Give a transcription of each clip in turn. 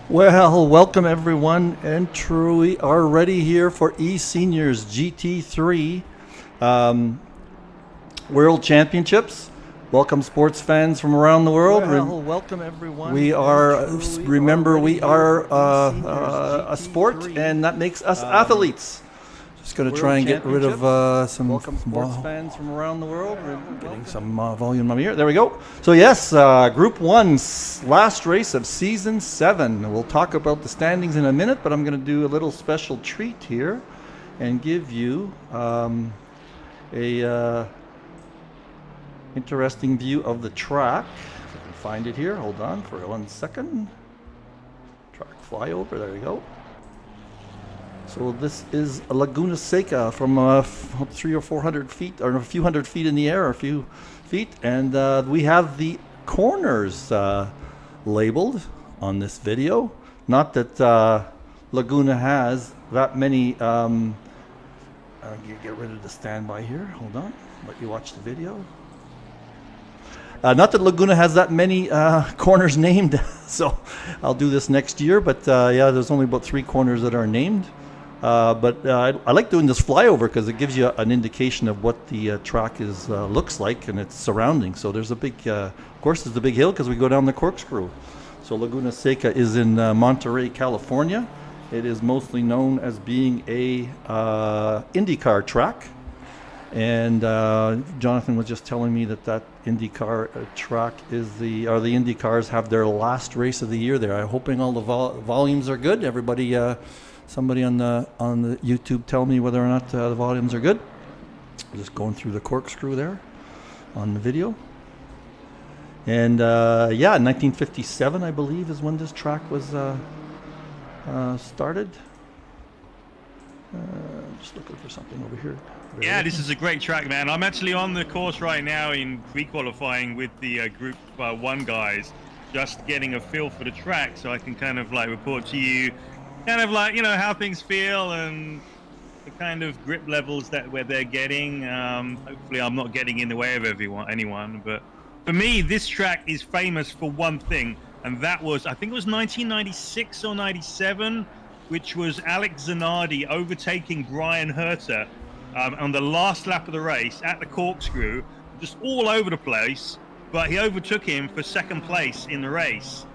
Well, welcome everyone, and truly are ready here for eSeniors GT3 World Championships. Welcome sports fans from around the world. Well, welcome everyone. We are, remember, we are a sport, and that makes us athletes. Just going to try and get rid of some Welcome sports fans from around the world. getting some volume on here. There we go. So yes, Group 1's last race of Season 7. We'll talk about the standings in a minute, but I'm going to do a little special treat here and give you a interesting view of the track. If I can find it here. Hold on for 1 second. Track flyover. There we go. So this is a Laguna Seca from 300 or 400 feet, or a few hundred feet in the air, or a few feet, and we have the corners labeled on this video. Not that Laguna has that many. I'll get rid of the standby here. Hold on, let you watch the video. Not that Laguna has that many corners named, so I'll do this next year. But yeah, there's only about 3 corners that are named. But I like doing this flyover because it gives you an indication of what the track is looks like and its surroundings. So there's a big, of course, there's the big hill because we go down the corkscrew. So Laguna Seca is in Monterey, California. It is mostly known as being a IndyCar track. And Jonathan was just telling me that IndyCar track is the IndyCars have their last race of the year there. I'm hoping all the volumes are good. Everybody. Somebody on the YouTube tell me whether or not the volumes are good. Just going through the corkscrew there on the video. And yeah, 1957, I believe, is when this track was started. Just looking for something over here. Yeah, this is a great track, man. I'm actually on the course right now in pre-qualifying with the Group 1 guys, just getting a feel for the track so I can kind of like report to you kind of like, you know, how things feel and the kind of grip levels where they're getting. Hopefully I'm not getting in the way of anyone, but for me, this track is famous for one thing, and that was, I think it was 1996 or 97, which was Alex Zanardi overtaking Brian Herter on the last lap of the race at the corkscrew, just all over the place, but he overtook him for second place in the race.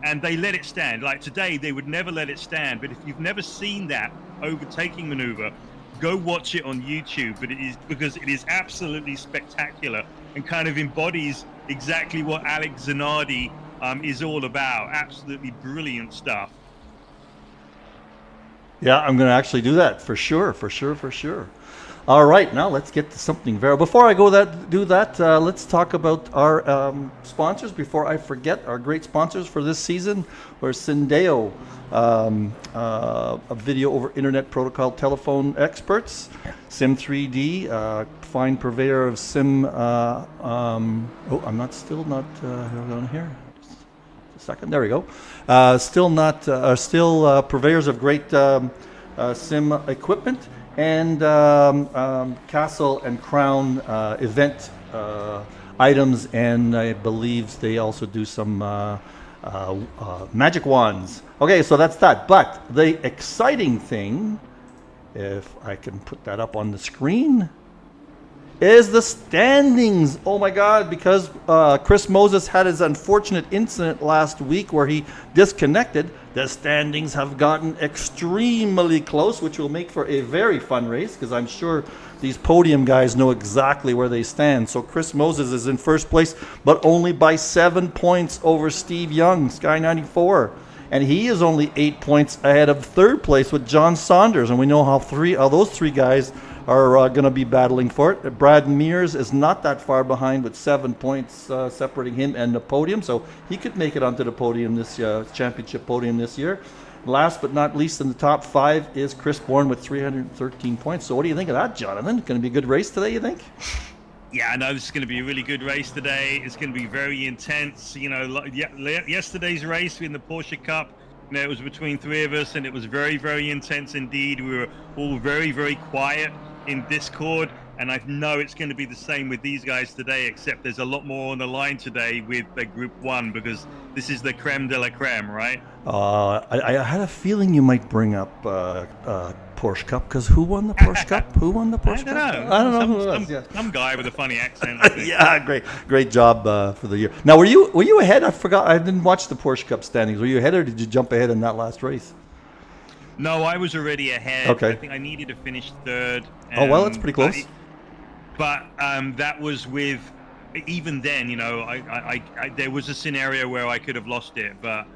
And they let it stand. Like today, they would never let it stand. But if you've never seen that overtaking maneuver, go watch it on YouTube. But it is because it is absolutely spectacular and kind of embodies exactly what Alex Zanardi is all about. Absolutely brilliant stuff. Yeah, I'm going to actually do that for sure. All right, now let's get to something very. Before I do that, let's talk about our sponsors. Before I forget, our great sponsors for this season were Syndeo, a video over internet protocol telephone experts, Sim3D, fine purveyor of sim. Oh, I'm not on here. Just a second. There we go. Still purveyors of great sim equipment. And Castle and Crown event items, and I believe they also do some magic wands. Okay, so that's that. But the exciting thing, if I can put that up on the screen, is the standings. Oh my God, because Chris Moses had his unfortunate incident last week where he disconnected, the standings have gotten extremely close, which will make for a very fun race because I'm sure these podium guys know exactly where they stand. So Chris Moses is in first place, but only by 7 points over Steve Young, Sky 94. And he is only 8 points ahead of third place with John Saunders. And we know how those three guys are going to be battling for it. Brad Mears is not that far behind with 7 points separating him and the podium. So he could make it onto the podium this championship podium this year. Last but not least in the top 5 is Chris Bourne with 313 points. So what do you think of that, Jonathan? Going to be a good race today, you think? Yeah, I know this is going to be a really good race today. It's going to be very intense. You know, yesterday's race in the Porsche Cup, you know, it was between 3 of us, and it was very, very intense indeed. We were all very, very quiet in Discord. And I know it's going to be the same with these guys today, except there's a lot more on the line today with the Group 1 because this is the creme de la creme, right? I had a feeling you might bring up Porsche Cup, because who won the Porsche Cup? Who won the Porsche Cup? I don't know who it was. Yeah. Some guy with a funny accent. I think. Yeah, great job for the year. Now, were you ahead? I forgot. I didn't watch the Porsche Cup standings. Were you ahead, or did you jump ahead in that last race? No, I was already ahead. Okay. I think I needed to finish third. Oh, well, that's pretty close. But that was with, even then, you know, I there was a scenario where I could have lost it, but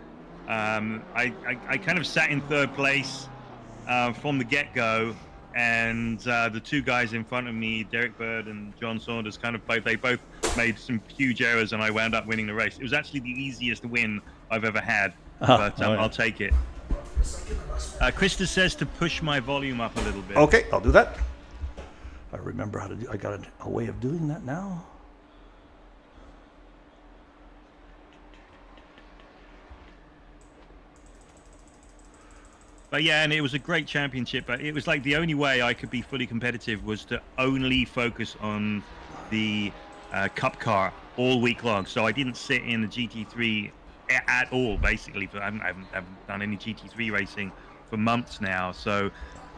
I kind of sat in third place from the get-go, and the two guys in front of me, Derek Bird and John Saunders, they both made some huge errors, and I wound up winning the race. It was actually the easiest win I've ever had, but I'll take it. Krista says to push my volume up a little bit. Okay, I'll do that. I remember how to do. I got a way of doing that now. But yeah, and it was a great championship. But it was like the only way I could be fully competitive was to only focus on the Cup car all week long. So I didn't sit in the GT3 at all, basically. I haven't done any GT3 racing for months now. So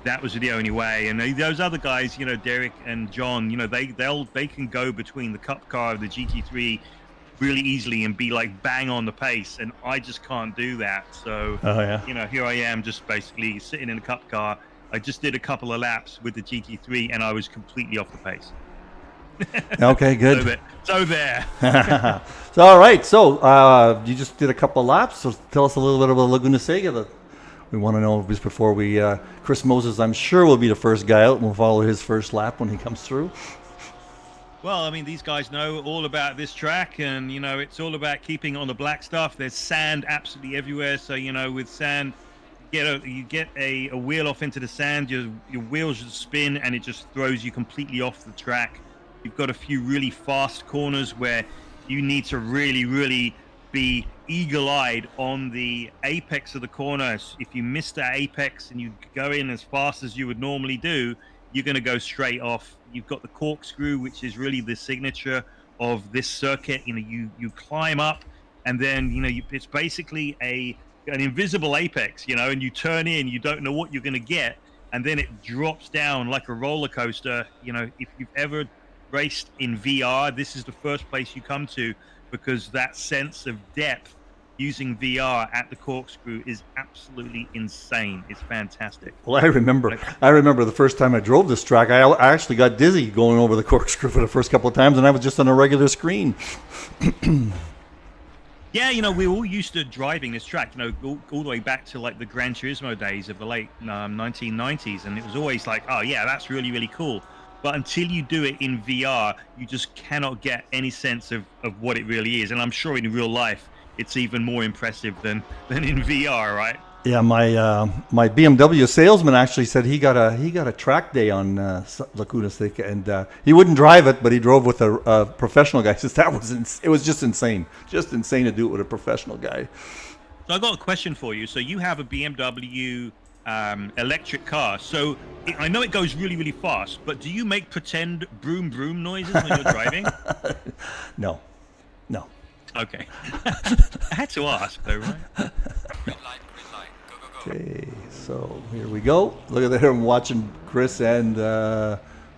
that was the only way. And those other guys, you know, Derek and John, you know, they can go between the Cup car and the GT3 really easily and be like bang on the pace, and I just can't do that. So you know, here I am just basically sitting in a Cup car. I just did a couple of laps with the GT3 and I was completely off the pace. Okay, good. So there. So all right, so you just did a couple of laps, so tell us a little bit about Laguna Seca that we want to know just before we Chris Moses, I'm sure, will be the first guy out, and we'll follow his first lap when he comes through. Well, I mean, these guys know all about this track, and, you know, it's all about keeping on the black stuff. There's sand absolutely everywhere. So, you know, with sand, you get a wheel off into the sand, your wheels just spin, and it just throws you completely off the track. You've got a few really fast corners where you need to really, really be eagle-eyed on the apex of the corner. If you miss that apex and you go in as fast as you would normally do, you're going to go straight off. You've got the corkscrew, which is really the signature of this circuit. You know, you climb up, and then, you know, it's basically an invisible apex, you know, and you turn in, you don't know what you're going to get, and then it drops down like a roller coaster. You know, if you've ever raced in VR, this is the first place you come to, because that sense of depth using VR at the corkscrew is absolutely insane. It's fantastic. Well, I remember the first time I drove this track, I actually got dizzy going over the corkscrew for the first couple of times, and I was just on a regular screen. Yeah, you know, we're all used to driving this track, you know, all the way back to like the Gran Turismo days of the late 1990s, and it was always like, oh yeah, that's really, really cool. But until you do it in VR, you just cannot get any sense of what it really is. And I'm sure in real life, it's even more impressive than in VR, right? Yeah, my BMW salesman actually said he got a track day on Laguna Seca, and he wouldn't drive it, but he drove with a professional guy. He says it was just insane to do it with a professional guy. So I got a question for you. So you have a BMW electric car. So I know it goes really, really fast, but do you make pretend broom broom noises when you're driving? No. Okay. I had to ask though, right? Green light, go. Okay, so here we go. Look at there, I'm watching Chris and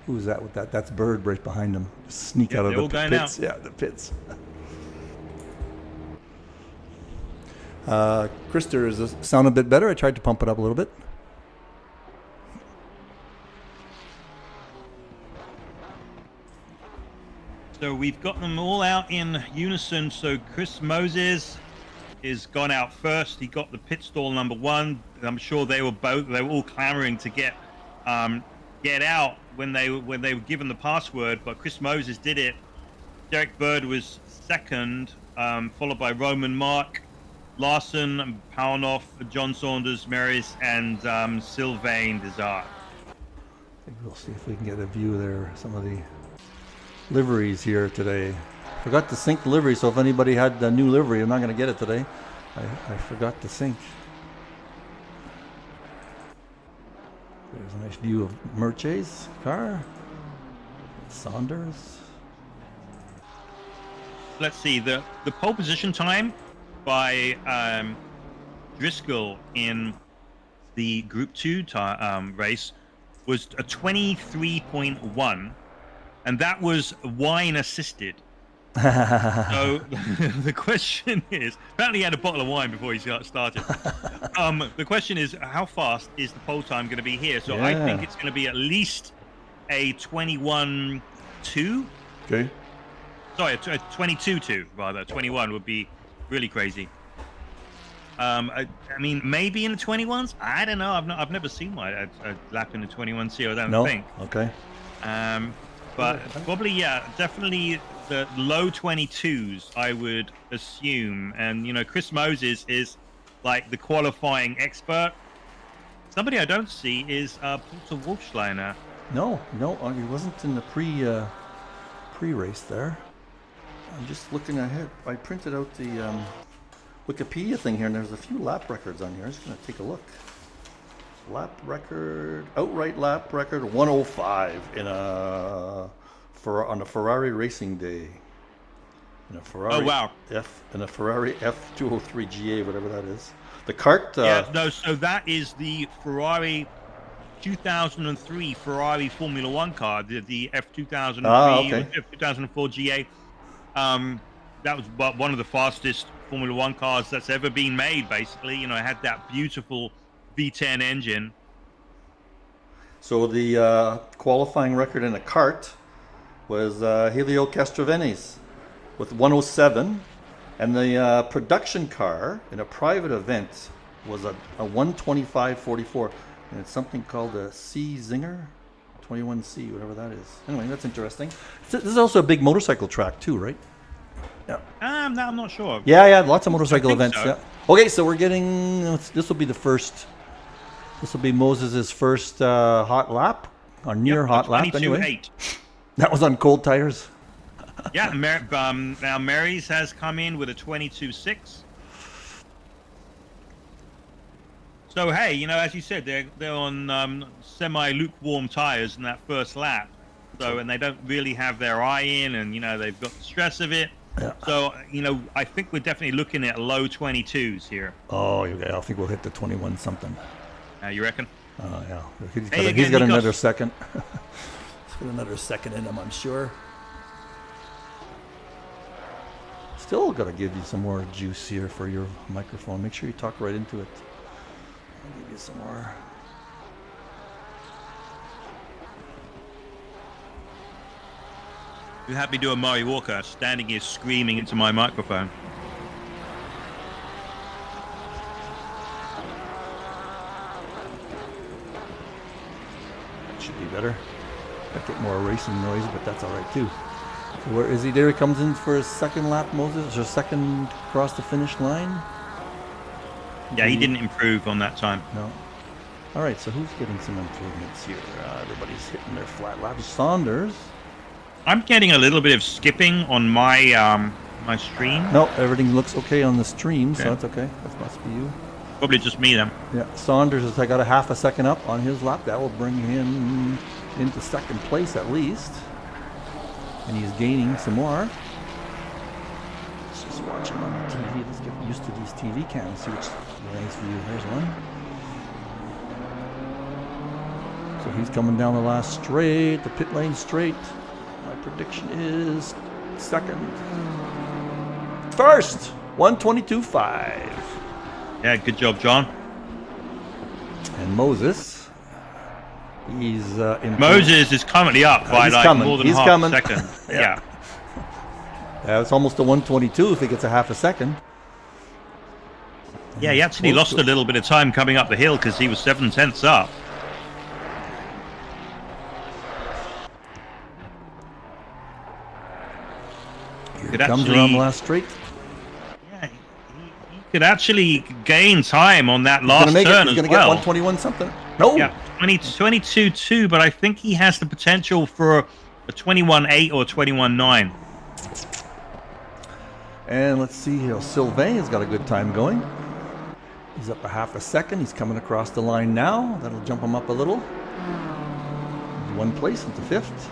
who's that with that? That's Bird right behind him. Sneak out of the pits. Yeah, the pits. Krister, does this sound a bit better? I tried to pump it up a little bit. So we've got them all out in unison. So Chris Moses is gone out first. He got the pit stall number 1. I'm sure they were all clamoring to get out when they were given the password, but Chris Moses did it. Derek Bird was second, followed by Roman Mark, Larson, Paunoff, John Saunders, Maris, and Sylvain Desart. I think we'll see if we can get a view there. Some of the liveries here today. Forgot to sync the livery, so if anybody had the new livery, I'm not going to get it today. I forgot to sync. There's a nice view of Merce's car. Saunders. Let's see, the pole position time by Driscoll in the Group 2 race was a 23.1, and that was wine assisted. So the question is, apparently he had a bottle of wine before he started. The question is, how fast is the pole time going to be here? So I think it's going to be at least a 21.2. Okay. Sorry, a 22.2 rather. 21 would be really crazy. I mean, maybe in the 21s. I don't know. I've never seen a lap in the 21C. I don't think. Okay. But probably, yeah, definitely the low 22s, I would assume. And, you know, Chris Moses is like the qualifying expert. Somebody I don't see is Porter Wolfschleiner. No, he wasn't in the pre-race there. I'm just looking ahead. I printed out the Wikipedia thing here, and there's a few lap records on here. I'm just going to take a look. Lap record, outright lap record, 105 in on a Ferrari racing day. In a Ferrari. Oh wow! In a Ferrari F203 GA, whatever that is. The kart. So that is the Ferrari 2003 Ferrari Formula One car, the F2003 F2004 GA. That was one of the fastest Formula One cars that's ever been made. Basically, you know, it had that beautiful V10 engine. So the qualifying record in a kart was Helio Castrovenis with 107, and the production car in a private event was a 125.44, and it's something called a C Zinger 21C, whatever that is. Anyway, that's interesting. This is also a big motorcycle track too, right? Yeah. No, I'm not sure. Yeah, lots of motorcycle events. So. Yeah. Okay, so we're getting. This will be the first. This will be Moses' first hot lap, or near hot lap anyway. 22.8. That was on cold tires. Yeah, now Mary's has come in with a 22.6. So hey, you know, as you said, they're on semi-lukewarm tires in that first lap. So, and they don't really have their eye in, and you know they've got the stress of it. Yeah. So, you know, I think we're definitely looking at low 22s here. Oh, okay. I think we'll hit the 21 something. You reckon? Yeah. He's got another second. He's got another second in him, I'm sure. Still got to give you some more juice here for your microphone. Make sure you talk right into it. I'll give you some more. You had me do a Murray Walker, standing here screaming into my microphone. Should be better. Might get more racing noise, but that's all right too. So where is he? There he comes in for his second lap, Moses, or second across the finish line. Yeah, he didn't improve on that time. No. All right, so who's getting some improvements here? Everybody's hitting their flat laps. Saunders. I'm getting a little bit of skipping on my my stream. No, everything looks okay on the stream, so that's okay. That must be you. Probably just me then. Yeah, Saunders has got a half a second up on his lap. That will bring him into second place at least. And he's gaining some more. Let's just watch him on the TV. Let's get used to these TV cams. See which nice view. There's one. So he's coming down the last straight, the pit lane straight. My prediction is second. First, 122.5. Yeah, good job, John. And Moses, he's Moses is currently up by more than half a second. Yeah. It's almost a 122 if he gets a half a second. Yeah, he actually lost a little bit of time coming up the hill because he was 7/10 up. Here he comes around the last straight. Yeah, he could actually gain time on that last turn as well. He's going to get 121 something. No. Yeah, 22.2, but I think he has the potential for a 21.8 or 21.9. And let's see here. Sylvain has got a good time going. He's up a half a second. He's coming across the line now. That'll jump him up a little. One place into fifth.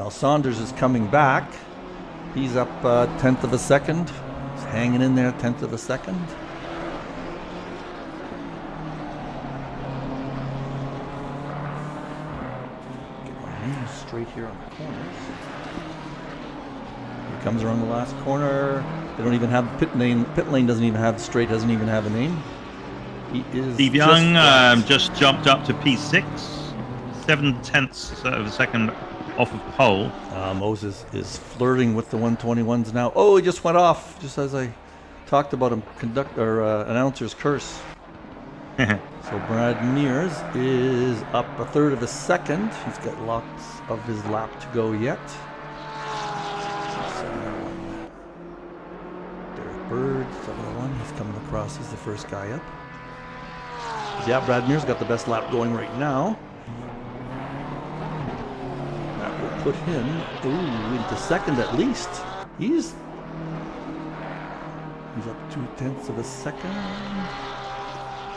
Now Saunders is coming back. He's up 1/10 of a second. He's hanging in there 1/10 of a second. Get my name straight here on the corners. He comes around the last corner. They don't even have pit lane. Pit lane doesn't even have straight. Doesn't even have a name. He is Steve Young just jumped up to P6, 7/10 of a second off of pole. Moses is flirting with the 121s now. Oh, he just went off, just as I talked about him. Announcer's curse. So Brad Mears is up 1/3 of a second. He's got lots of his lap to go yet. Derek Bird, 701. He's coming across. He's the first guy up. Yeah, Brad Mears got the best lap going right now. That will put him into second at least. He's up 2/10 of a second.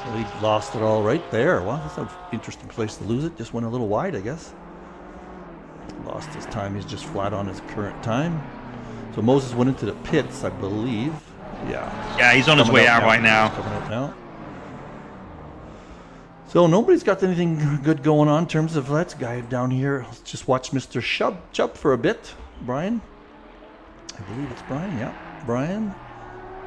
Well, he lost it all right there. Well, that's an interesting place to lose it. Just went a little wide, I guess. Lost his time. He's just flat on his current time. So Moses went into the pits, I believe. Yeah. Yeah, he's on his way out right now. Coming out now. So nobody's got anything good going on in terms of let's guy down here. Let's just watch Mr. Chubb for a bit. Brian. I believe it's Brian. Yeah. Brian.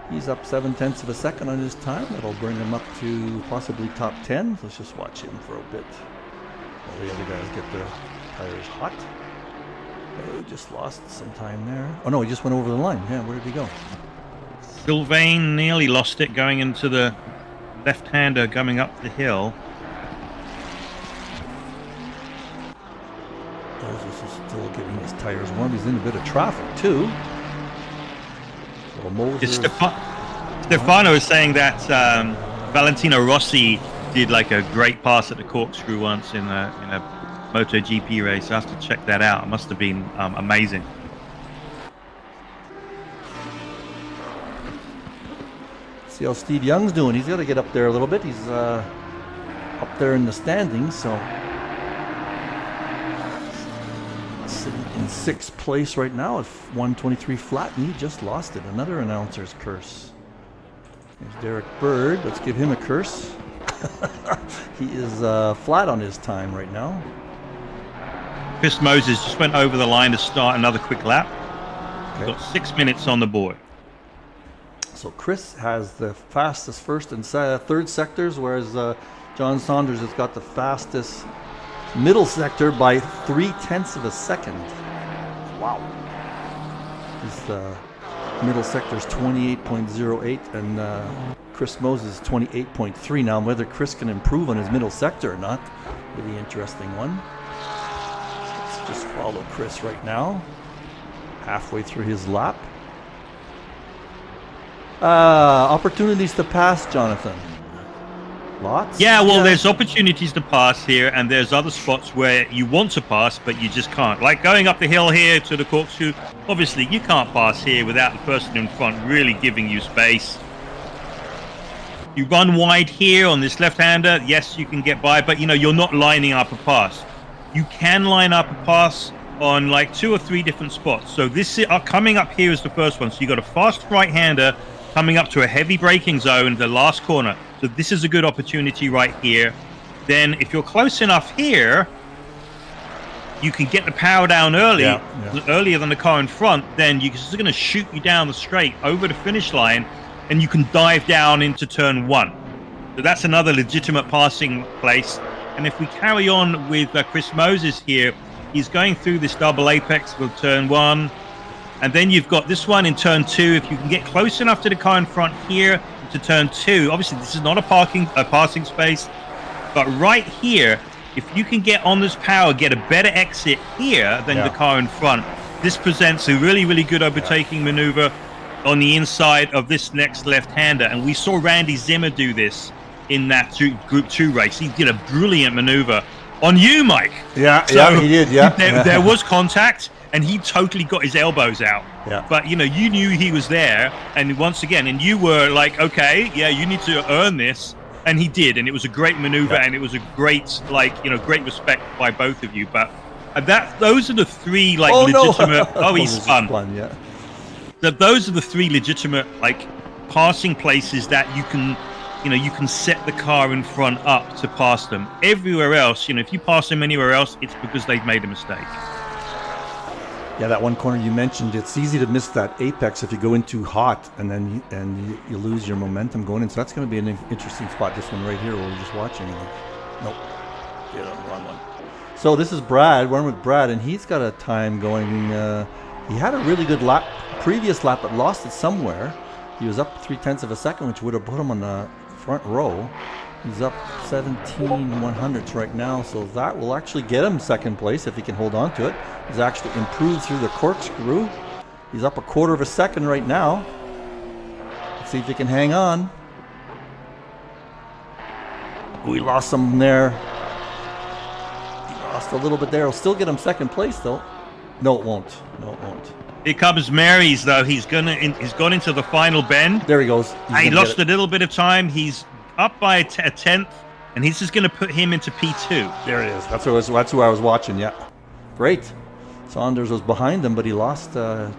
He's up 7/10 of a second on his time. That'll bring him up to possibly top 10. Let's just watch him for a bit. While the other guys get their tires hot. Oh, just lost some time there. Oh no, he just went over the line. Yeah, where did he go? Sylvain nearly lost it going into the left-hander coming up the hill. Moses is still getting his tires warm. He's in a bit of traffic too. So Moses. Stefano is saying that Valentino Rossi did like a great pass at the corkscrew once in a MotoGP race. I have to check that out. It must have been amazing. See how Steve Young's doing. He's got to get up there a little bit. He's up there in the standings, so sitting in 6th place right now at 123 flat, and he just lost it. Another announcer's curse. There's Derek Bird. Let's give him a curse. He is flat on his time right now. Chris Moses just went over the line to start another quick lap. Okay. Got 6 minutes on the board. So Chris has the fastest first and third sectors, whereas John Saunders has got the fastest middle sector by 3/10 of a second. Wow. His middle sector is 28.08, and Chris Moses is 28.3. Now, whether Chris can improve on his middle sector or not, really interesting one. Let's just follow Chris right now, halfway through his lap. Opportunities to pass, Jonathan. Lots? Yeah, well, there's opportunities to pass here, and there's other spots where you want to pass, but you just can't. Like going up the hill here to the corkscrew, obviously you can't pass here without the person in front really giving you space. You run wide here on this left-hander, yes, you can get by, but you're not lining up a pass. You can line up a pass on like 2 or 3 different spots. So this coming up here is the first one. So you got a fast right-hander coming up to a heavy braking zone, the last corner. So this is a good opportunity right here. Then if you're close enough here, you can get the power down earlier than the car in front. Then you're just going to shoot you down the straight over the finish line, and you can dive down into turn 1. So that's another legitimate passing place. And if we carry on with Chris Moses here, he's going through this double apex with turn 1. And then you've got this one in turn 2. If you can get close enough to the car in front here to turn 2, obviously this is not a passing space, but right here, if you can get on this power, get a better exit here than the car in front, this presents a really, really good overtaking maneuver on the inside of this next left-hander. And we saw Randy Zimmer do this in that Group 2 race. He did a brilliant maneuver on you, Mike. Yeah, he did, There was contact, and he totally got his elbows out. Yeah. But, you knew he was there, and once again, and you were like, okay, yeah, you need to earn this, and he did, and it was a great maneuver, and it was a great, great respect by both of you. But Those are the three like Oh no! legitimate. Oh, he Moses spun. Yeah. Those are the three legitimate like passing places that you can set the car in front up to pass them. Everywhere else, if you pass them anywhere else, it's because they've made a mistake. Yeah, that one corner you mentioned, it's easy to miss that apex if you go in too hot, and then you lose your momentum going in. So that's going to be an interesting spot. This one right here, where we're just watching. Nope, get on the wrong one. So this is Brad. We're with Brad, and he's got a time going. He had a really good previous lap, but lost it somewhere. He was up 0.3 of a second, which would have put him on the front row. He's up 17/100ths right now, so that will actually get him second place if he can hold on to it. He's actually improved through the corkscrew. He's up 1/4 of a second right now. Let's see if he can hang on. We lost some there. He lost a little bit there. It'll still get him second place though. No, it won't. No, it won't. Here comes Mary's though. He's gone into the final bend. There he goes. He lost a little bit of time. He's up by a tenth, and he's just going to put him into P2. There it is. That's who I was watching. Yeah, great. Saunders was behind him, but he lost. How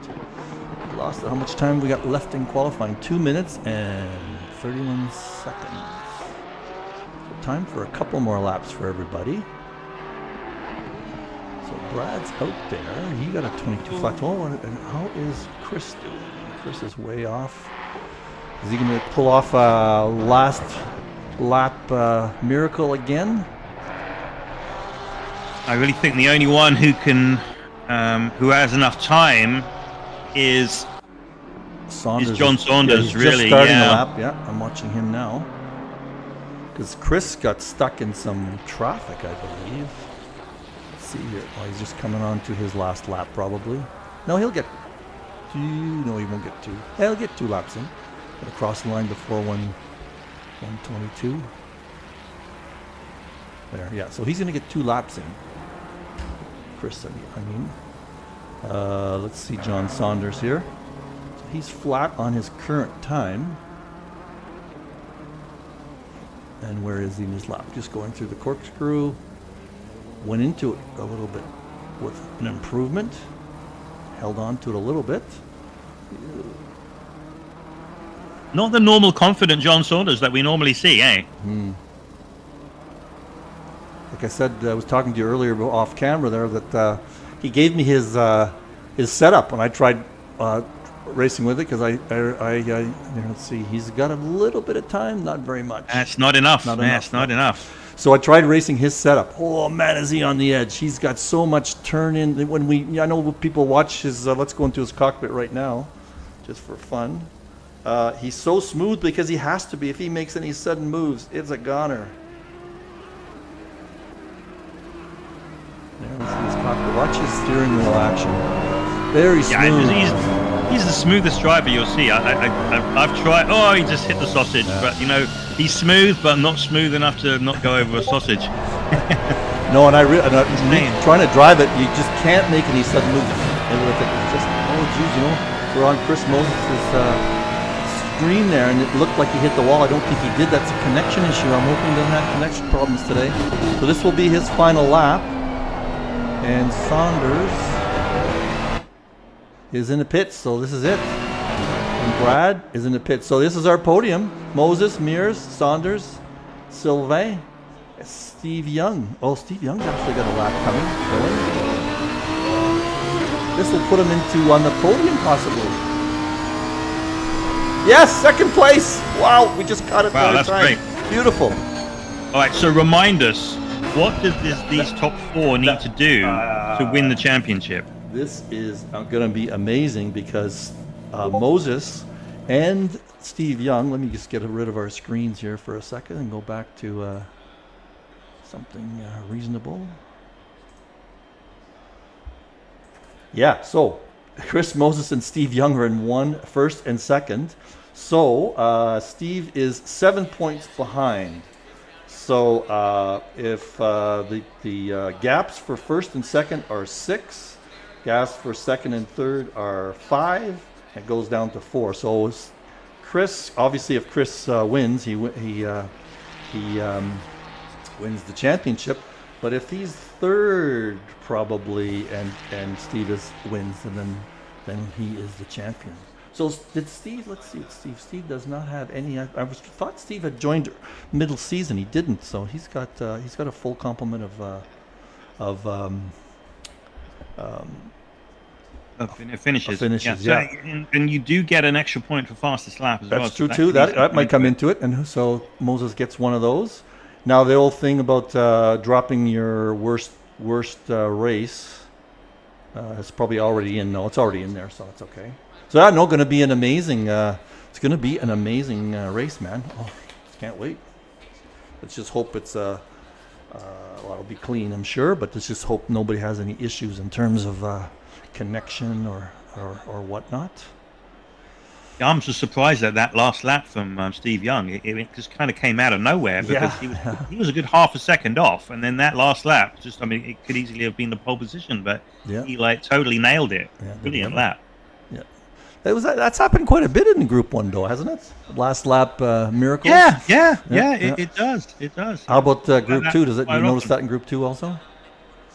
much time we got left in qualifying? 2 minutes and 31 seconds. So time for a couple more laps for everybody. So Brad's out there. He got a 22 flat. Oh, and how is Chris doing? Chris is way off. Is he going to pull off a last lap miracle again? I really think the only one who can, who has enough time, is Saunders. John Saunders. He's really, just starting yeah. the lap. Yeah, I'm watching him now. Because Chris got stuck in some traffic, I believe. Let's see here. Oh, he's just coming on to his last lap, probably. No, he'll get two. No, he won't get two. He'll get 2 laps in. Gonna cross the line before 122. There, yeah. So he's gonna get 2 laps in. Chris, I mean. Let's see John Saunders here. So he's flat on his current time. And where is he in his lap? Just going through the corkscrew. Went into it a little bit with an improvement. Held on to it a little bit. Not the normal confident John Saunders that we normally see, eh? Like I said, I was talking to you earlier off camera there that he gave me his setup when I tried racing with it because let's see, he's got a little bit of time, not very much. That's not enough. That's not enough. So I tried racing his setup. Oh man, is he on the edge? He's got so much turn in. I know people watch his. Let's go into his cockpit right now, just for fun. He's so smooth because he has to be. If he makes any sudden moves, it's a goner. There, let's see his cockpit. Watch his steering wheel action. Very smooth. Yeah, he's the smoothest driver you'll see. I've tried. Oh, he just hit the sausage. Yeah. But he's smooth, but not smooth enough to not go over a sausage. No, and trying to drive it, you just can't make any sudden moves. And with it, it's just we're on Chris Moses' screen there, and it looked like he hit the wall. I don't think he did. That's a connection issue. I'm hoping he doesn't have connection problems today. So this will be his final lap, and Saunders is in the pits. So this is it. And Brad is in the pits. So this is our podium: Moses, Mears, Saunders, Sylvain, Steve Young. Oh, Steve Young's actually got a lap coming. This will put him on the podium possibly. Yes, second place. Wow, we just caught it. Wow, that's time. Great. Beautiful. All right, so remind us, what does these top 4 need to do to win the championship? This is going to be amazing because Moses and Steve Young. Let me just get rid of our screens here for a second and go back to something reasonable. Yeah, so Chris Moses and Steve Young are in first and second. So Steve is 7 points behind. So if the gaps for first and second are 6, gaps for second and third are 5, it goes down to 4. So Chris, obviously, if Chris wins, he wins the championship. But if these third probably, and Steve wins, and then he is the champion. So did Steve? Let's see. Steve does not have any. I thought Steve had joined middle season. He didn't. So he's got a full complement of finishes. Finishes, So, yeah. and you do get an extra point for fastest lap as well. That's so true too. That might come into it, and so Moses gets one of those. Now the old thing about dropping your worst race is probably already in. No, it's already in there, so it's okay. So I know going to be an amazing. It's going to be an amazing race, man. Oh, can't wait. Let's just hope it's well, it'll be clean, I'm sure, but let's just hope nobody has any issues in terms of connection or whatnot. Yeah, I'm just surprised at that last lap from Steve Young. It just kind of came out of nowhere because he was a good half a second off, and then that last lap, I mean, it could easily have been the pole position, but he like totally nailed it. Yeah, Brilliant lap. Yeah, that's happened quite a bit in Group 1, though, hasn't it? Last lap miracles. It does. It does. How about Group 2? Do you notice often. that in Group 2 also?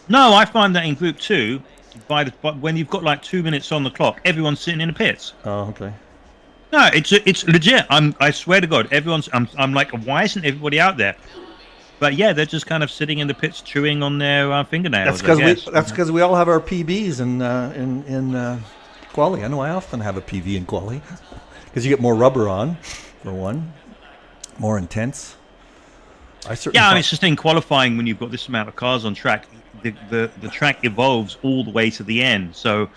No, I find that in Group 2, but when you've got like 2 minutes on the clock, everyone's sitting in the pits. Oh, okay. No, it's legit. I swear to God, I'm like, why isn't everybody out there? But yeah, they're just kind of sitting in the pits, chewing on their fingernails. That's because we all have our PBs in quali. I know I often have a PV in quali because you get more rubber on, for one, more intense. I mean, it's just in qualifying when you've got this amount of cars on track, the track evolves all the way to the end. So,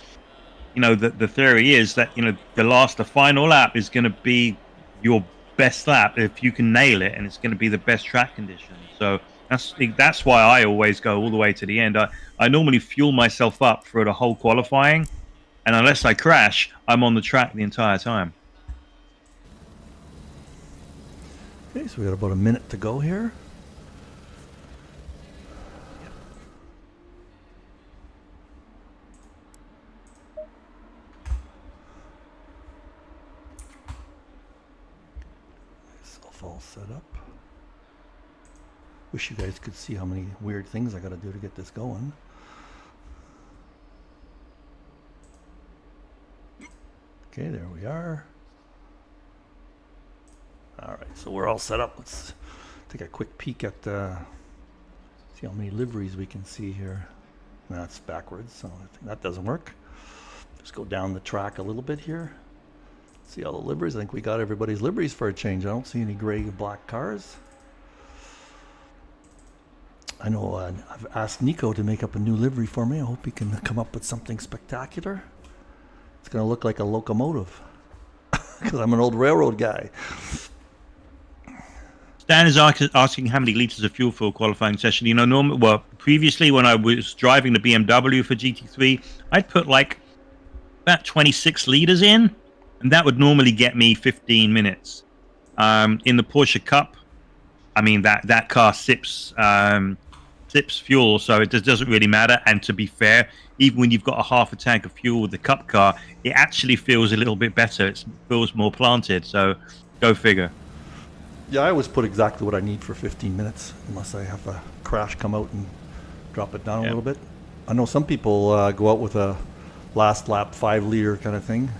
you know, the theory is that, you know, the final lap is going to be your best lap if you can nail it, and it's going to be the best track condition. So that's why I always go all the way to the end. I normally fuel myself up for the whole qualifying, and unless I crash, I'm on the track the entire time. Okay, so we got about a minute to go here. All set up. Wish you guys could see how many weird things I got to do to get this going. Okay, there we are. All right, so we're all set up. Let's take a quick peek at see how many liveries we can see here. That's backwards, so I think that doesn't work. Just go down the track a little bit here. See all the liveries. I think we got everybody's liveries for a change. I don't see any gray and black cars. I know I've asked Nico to make up a new livery for me. I hope he can come up with something spectacular. It's going to look like a locomotive because I'm an old railroad guy. Stan is asking how many liters of fuel for a qualifying session. You know, previously when I was driving the BMW for GT3, I'd put like about 26 liters in. And that would normally get me 15 minutes. In the Porsche Cup, I mean, that car sips fuel, so it doesn't really matter. And to be fair, even when you've got a half a tank of fuel with the Cup car, it actually feels a little bit better. It feels more planted, so go figure. Yeah, I always put exactly what I need for 15 minutes, unless I have a crash come out and drop it down a little bit. I know some people go out with a last lap 5-liter kind of thing.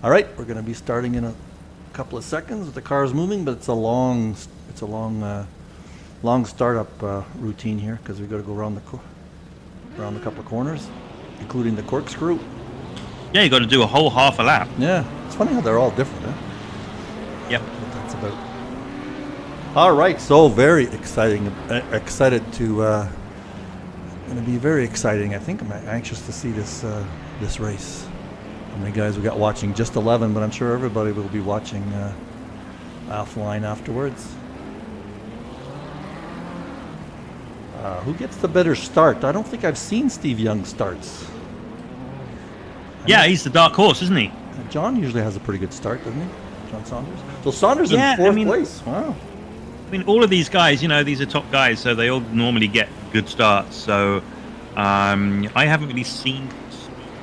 All right, we're going to be starting in a couple of seconds. The car is moving, but it's a long startup routine here because we've got to go around a couple of corners, including the corkscrew. Yeah, you got to do a whole half a lap. Yeah, it's funny how they're all different, huh? Yep. What that's about. All right, so very exciting. Excited to. Going to be very exciting. I think I'm anxious to see this race. How many guys we got watching? Just 11, but I'm sure everybody will be watching offline afterwards. Who gets the better start? I don't think I've seen Steve Young starts. Yeah, he's the dark horse, isn't he? John usually has a pretty good start, doesn't he? John Saunders. So Saunders in fourth place. Wow. I mean, all of these guys, you know, these are top guys, so they all normally get good starts. So I haven't really seen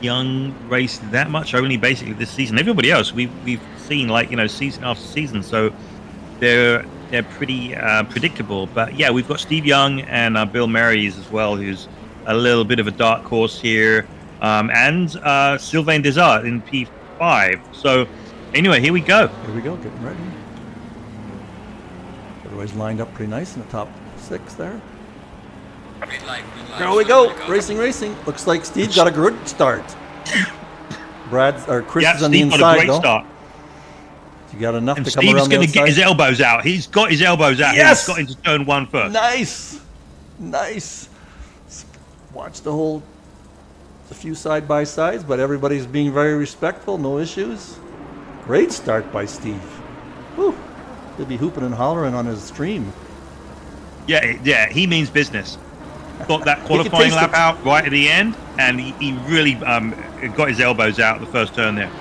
Young race that much, only basically this season. Everybody else we've seen, like, you know, season after season. So they're they're pretty predictable. But yeah, we've got Steve Young and Bill Marys as well, who's a little bit of a dark horse here, and Sylvain Desart in P5. So anyway, here we go. Here we go, getting ready. Everybody's lined up pretty nice in the top 6 there. Green light, green light. There we go. Racing, racing. Looks like Steve got a good start. Chris is on the Steve got a inside great though. start. You got enough And to come Steve's around the going to get outside. his elbows out. He's got his elbows out. Yes! He's got into turn 1 first. Nice, nice. Watch a few side by sides, but everybody's being very respectful. No issues. Great start by Steve. Whew. He'll be hooping and hollering on his stream. Yeah, he means business. Got that qualifying taste lap it. out right at the end, and he really got his elbows out the first turn there.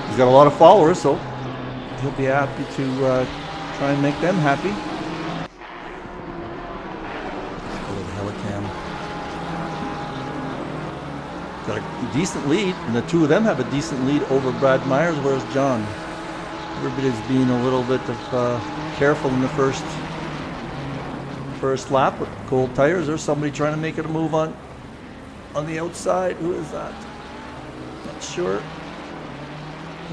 He's got a lot of followers, so he'll be happy to try and make them happy. A little helicam. Got a decent lead, and the two of them have a decent lead over Brad Myers, whereas John. Everybody's being a little bit of careful in the first lap with cold tires. There's somebody trying to make it a move on the outside. Who is that? Not sure. A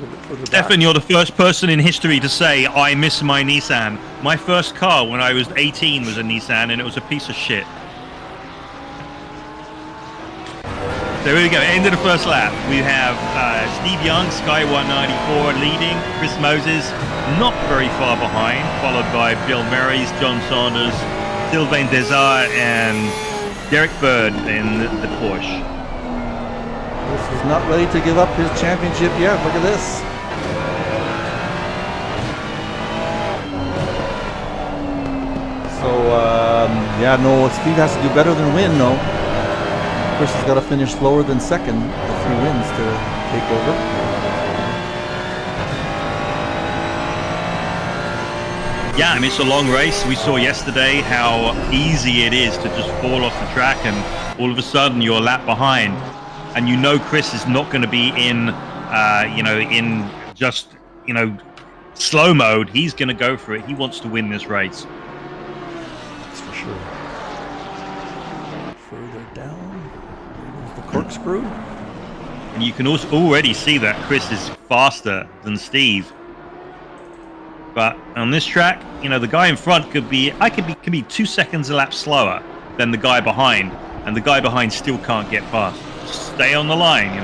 little bit further back. Stefan, you're the first person in history to say, I miss my Nissan. My first car when I was 18 was a Nissan, and it was a piece of shit. There we go, end of the first lap. We have Steve Young, Sky 194 leading, Chris Moses not very far behind, followed by Bill Marys, John Saunders, Sylvain Desart, and Derek Bird in the Porsche. Chris is not ready to give up his championship yet. Look at this. So, yeah, no, Steve has to do better than win, though. Chris has got to finish slower than second if he wins to take over. Yeah, I mean, it's a long race. We saw yesterday how easy it is to just fall off the track, and all of a sudden you're a lap behind. And you know Chris is not going to be in, in just, slow mode. He's going to go for it. He wants to win this race. That's for sure. Further down, there's the corkscrew. And you can also already see that Chris is faster than Steve. But on this track, the guy in front could be 2 seconds a lap slower than the guy behind, and the guy behind still can't get past. Stay on the line,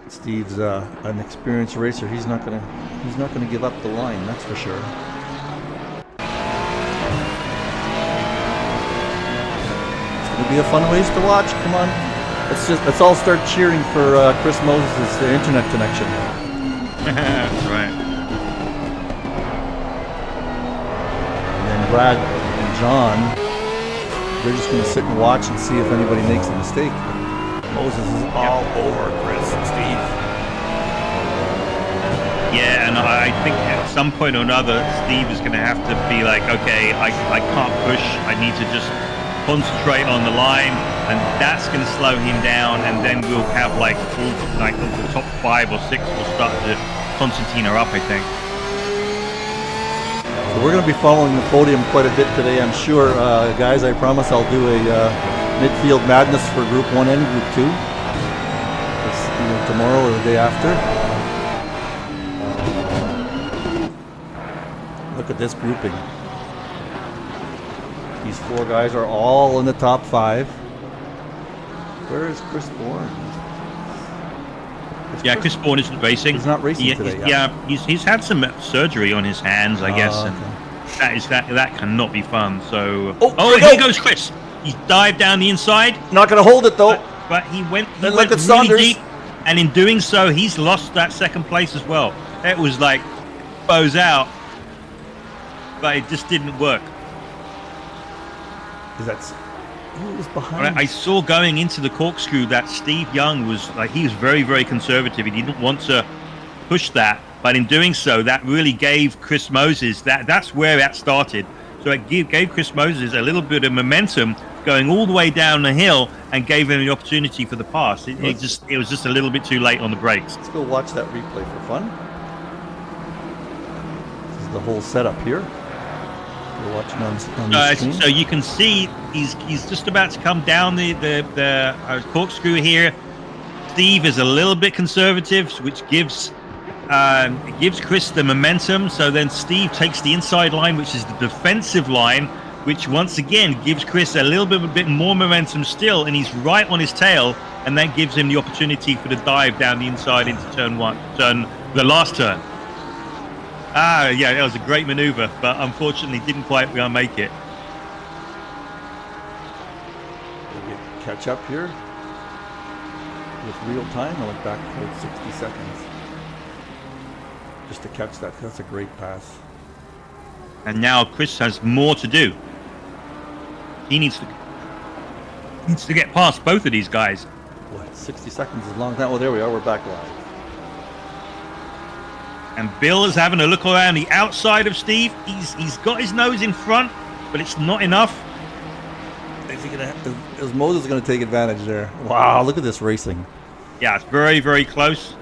Steve's an experienced racer. He's not gonna give up the line. That's for sure. It's gonna be a fun race to watch. Come on, let's all start cheering for Chris Moses' internet connection. That's right. And then Brad and John, they're just going to sit and watch and see if anybody makes a mistake. Moses is all over Chris and Steve. Yeah, and I think at some point or another, Steve is going to have to be like, okay, I can't push. I need to just concentrate on the line, and that's going to slow him down. And then we'll have the top 5 or 6 will start to concertina up, I think. So we're going to be following the podium quite a bit today, I'm sure. Guys, I promise I'll do a midfield madness for Group 1 and Group 2. It's either tomorrow or the day after. Look at this grouping. These 4 guys are all in the top 5. Where is Chris Bourne? Yeah, Chris Bourne isn't racing. He's not racing today. He's had some surgery on his hands, I guess, okay. and that cannot be fun. So, here goes Chris. He dived down the inside, Not going to hold it though. but he went Then really look at Saunders. deep, and in doing so, he's lost that second place as well. It was like bows out, but it just didn't work. Who was behind? I saw going into the corkscrew that Steve Young was he was very, very conservative. He didn't want to push that, but in doing so, that really gave Chris Moses that's where that started. So it gave Chris Moses a little bit of momentum going all the way down the hill and gave him the opportunity for the pass. It was just a little bit too late on the brakes. Let's go watch that replay for fun. This is the whole setup here. We're watching on the screen. So you can see he's just about to come down the corkscrew here. Steve is a little bit conservative, which gives Chris the momentum. So then Steve takes the inside line, which is the defensive line, which once again gives Chris a little bit more momentum still, and he's right on his tail, and that gives him the opportunity for the dive down the inside into the last turn. Yeah, that was a great maneuver, but unfortunately didn't quite make it. We'll catch up here with real time. I went back for 60 seconds just to catch that. That's a great pass. And now Chris has more to do. He needs to get past both of these guys. What, 60 seconds is long now? Oh, there we are. We're back live. And Bill is having a look around the outside of Steve. He's got his nose in front, but it's not enough. Is Moses going to take advantage there? Wow, look at this racing. Yeah, it's very, very close.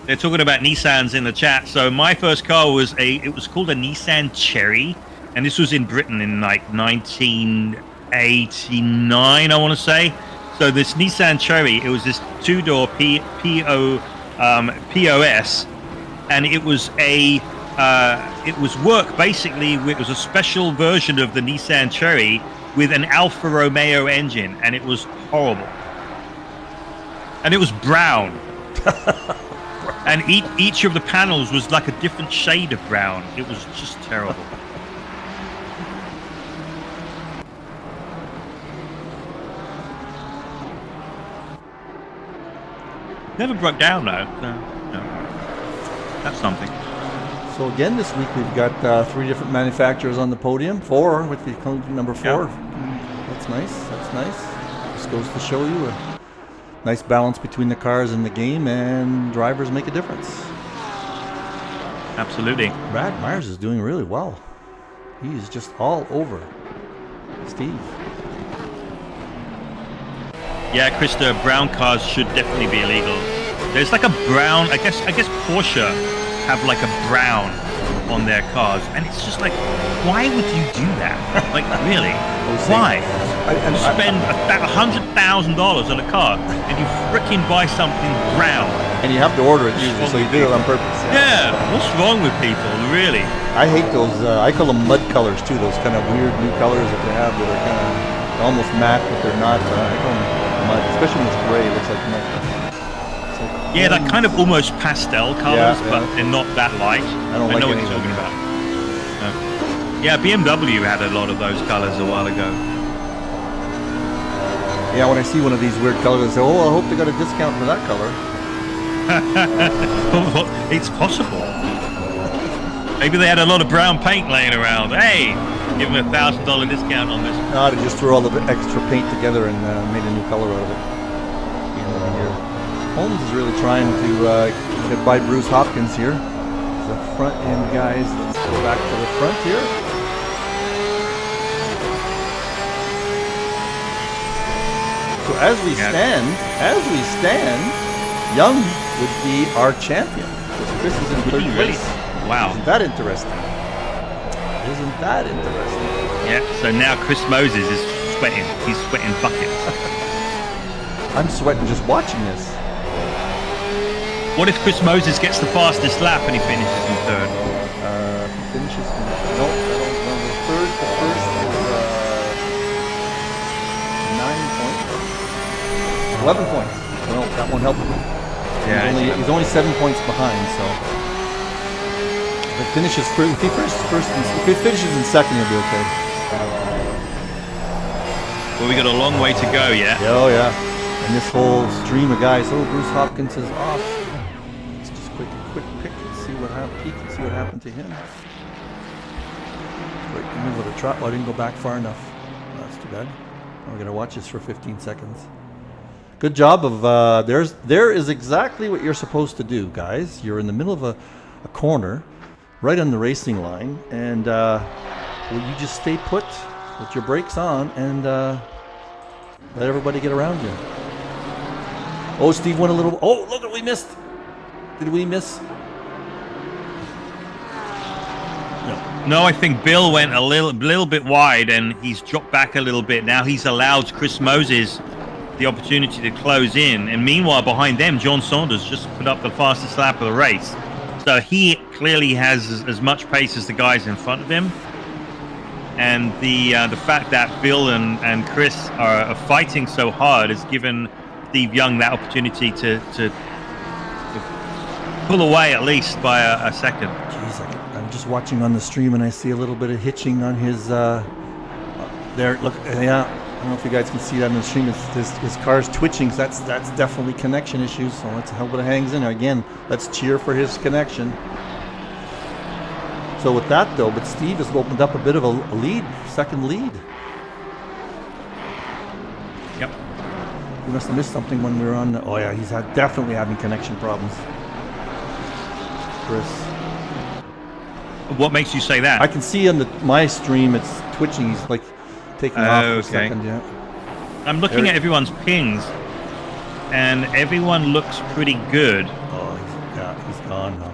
They're talking about Nissans in the chat. So my first car was it was called a Nissan Cherry, and this was in Britain in like 1989, I want to say. So this Nissan Cherry, it was this two-door POS, and it was it was work basically. It was a special version of the Nissan Cherry with an Alfa Romeo engine, and it was horrible. And it was brown. And each of the panels was like a different shade of brown. It was just terrible. Never broke down though. No. That's something. So again, this week we've got 3 different manufacturers on the podium. 4 with the number 4. Yeah. That's nice. That's nice. Just goes to show you a nice balance between the cars in the game, and drivers make a difference. Absolutely. Brad Myers is doing really well. He's just all over Steve. Yeah, Krista, brown cars should definitely be illegal. There's like a brown, I guess Porsche have like a brown on their cars, and it's just like, why would you do that? Like, really? Why? You spend $100,000 on a car, and you frickin' buy something brown. And you have to order it usually, so you do it on purpose. Yeah, what's wrong with people, really? I hate those, I call them mud colors too, those kind of weird new colors that they have that are kind of almost matte, but they're not. I call them mud, especially when it's gray, it looks like mud. Yeah, that kind of almost pastel colors, Yeah. but they're not that light. I don't like know what any you're of talking them. about. No. Yeah, BMW had a lot of those colors a while ago. Yeah, when I see one of these weird colors, I say, oh, I hope they got a discount for that color. It's possible. Maybe they had a lot of brown paint laying around. Hey, give them $1,000 discount on this. No, they just threw all the extra paint together and made a new color out of it. Holmes is really trying to get by Bruce Hopkins here. The front end guys. Let's go back to the front here. So as we stand, Young would be our champion. Because Chris is in third place. Wow. Isn't that interesting? Isn't that interesting? Yeah, so now Chris Moses is sweating. He's sweating buckets. I'm sweating just watching this. What if Chris Moses gets the fastest lap and he finishes in third? He finishes in no, I don't know. The first is 9 points. 11 points. So no, that won't help him. Yeah, he's only 7 points behind, so if he finishes first, if he finishes in second, he'll be okay. Well, we got a long way to go yet. Oh yeah. And this whole stream of guys. Oh, Bruce Hopkins is off. Let's just quick pick and see what happened to him. Right in the middle of the trot. Oh, I didn't go back far enough. Oh, that's too bad. I'm gonna watch this for 15 seconds. Good job of there is exactly what you're supposed to do, guys. You're in the middle of a corner right on the racing line, and well, you just stay put with your brakes on and let everybody get around you. Oh, Steve went a little. Oh, look what we missed. Did we miss? No, I think Bill went a little bit wide, and he's dropped back a little bit. Now he's allowed Chris Moses the opportunity to close in, and meanwhile behind them, John Saunders just put up the fastest lap of the race. So he clearly has as much pace as the guys in front of him. And the fact that Bill and Chris are fighting so hard has given Steve Young that opportunity to pull away at least by a second. Jeez, I'm just watching on the stream and I see a little bit of hitching on his there. Look, yeah, I don't know if you guys can see that on the stream. It's his car's twitching. So that's definitely connection issues. So let's hope it hangs in. Again, let's cheer for his connection. So with that though, but Steve has opened up a bit of a lead, second lead. Yep. We must have missed something when we were on. Oh yeah, he's definitely having connection problems. Chris. What makes you say that? I can see on my stream it's twitching. He's like taking off for a second. Yeah. I'm looking at everyone's pings, and everyone looks pretty good. Oh, he's gone now.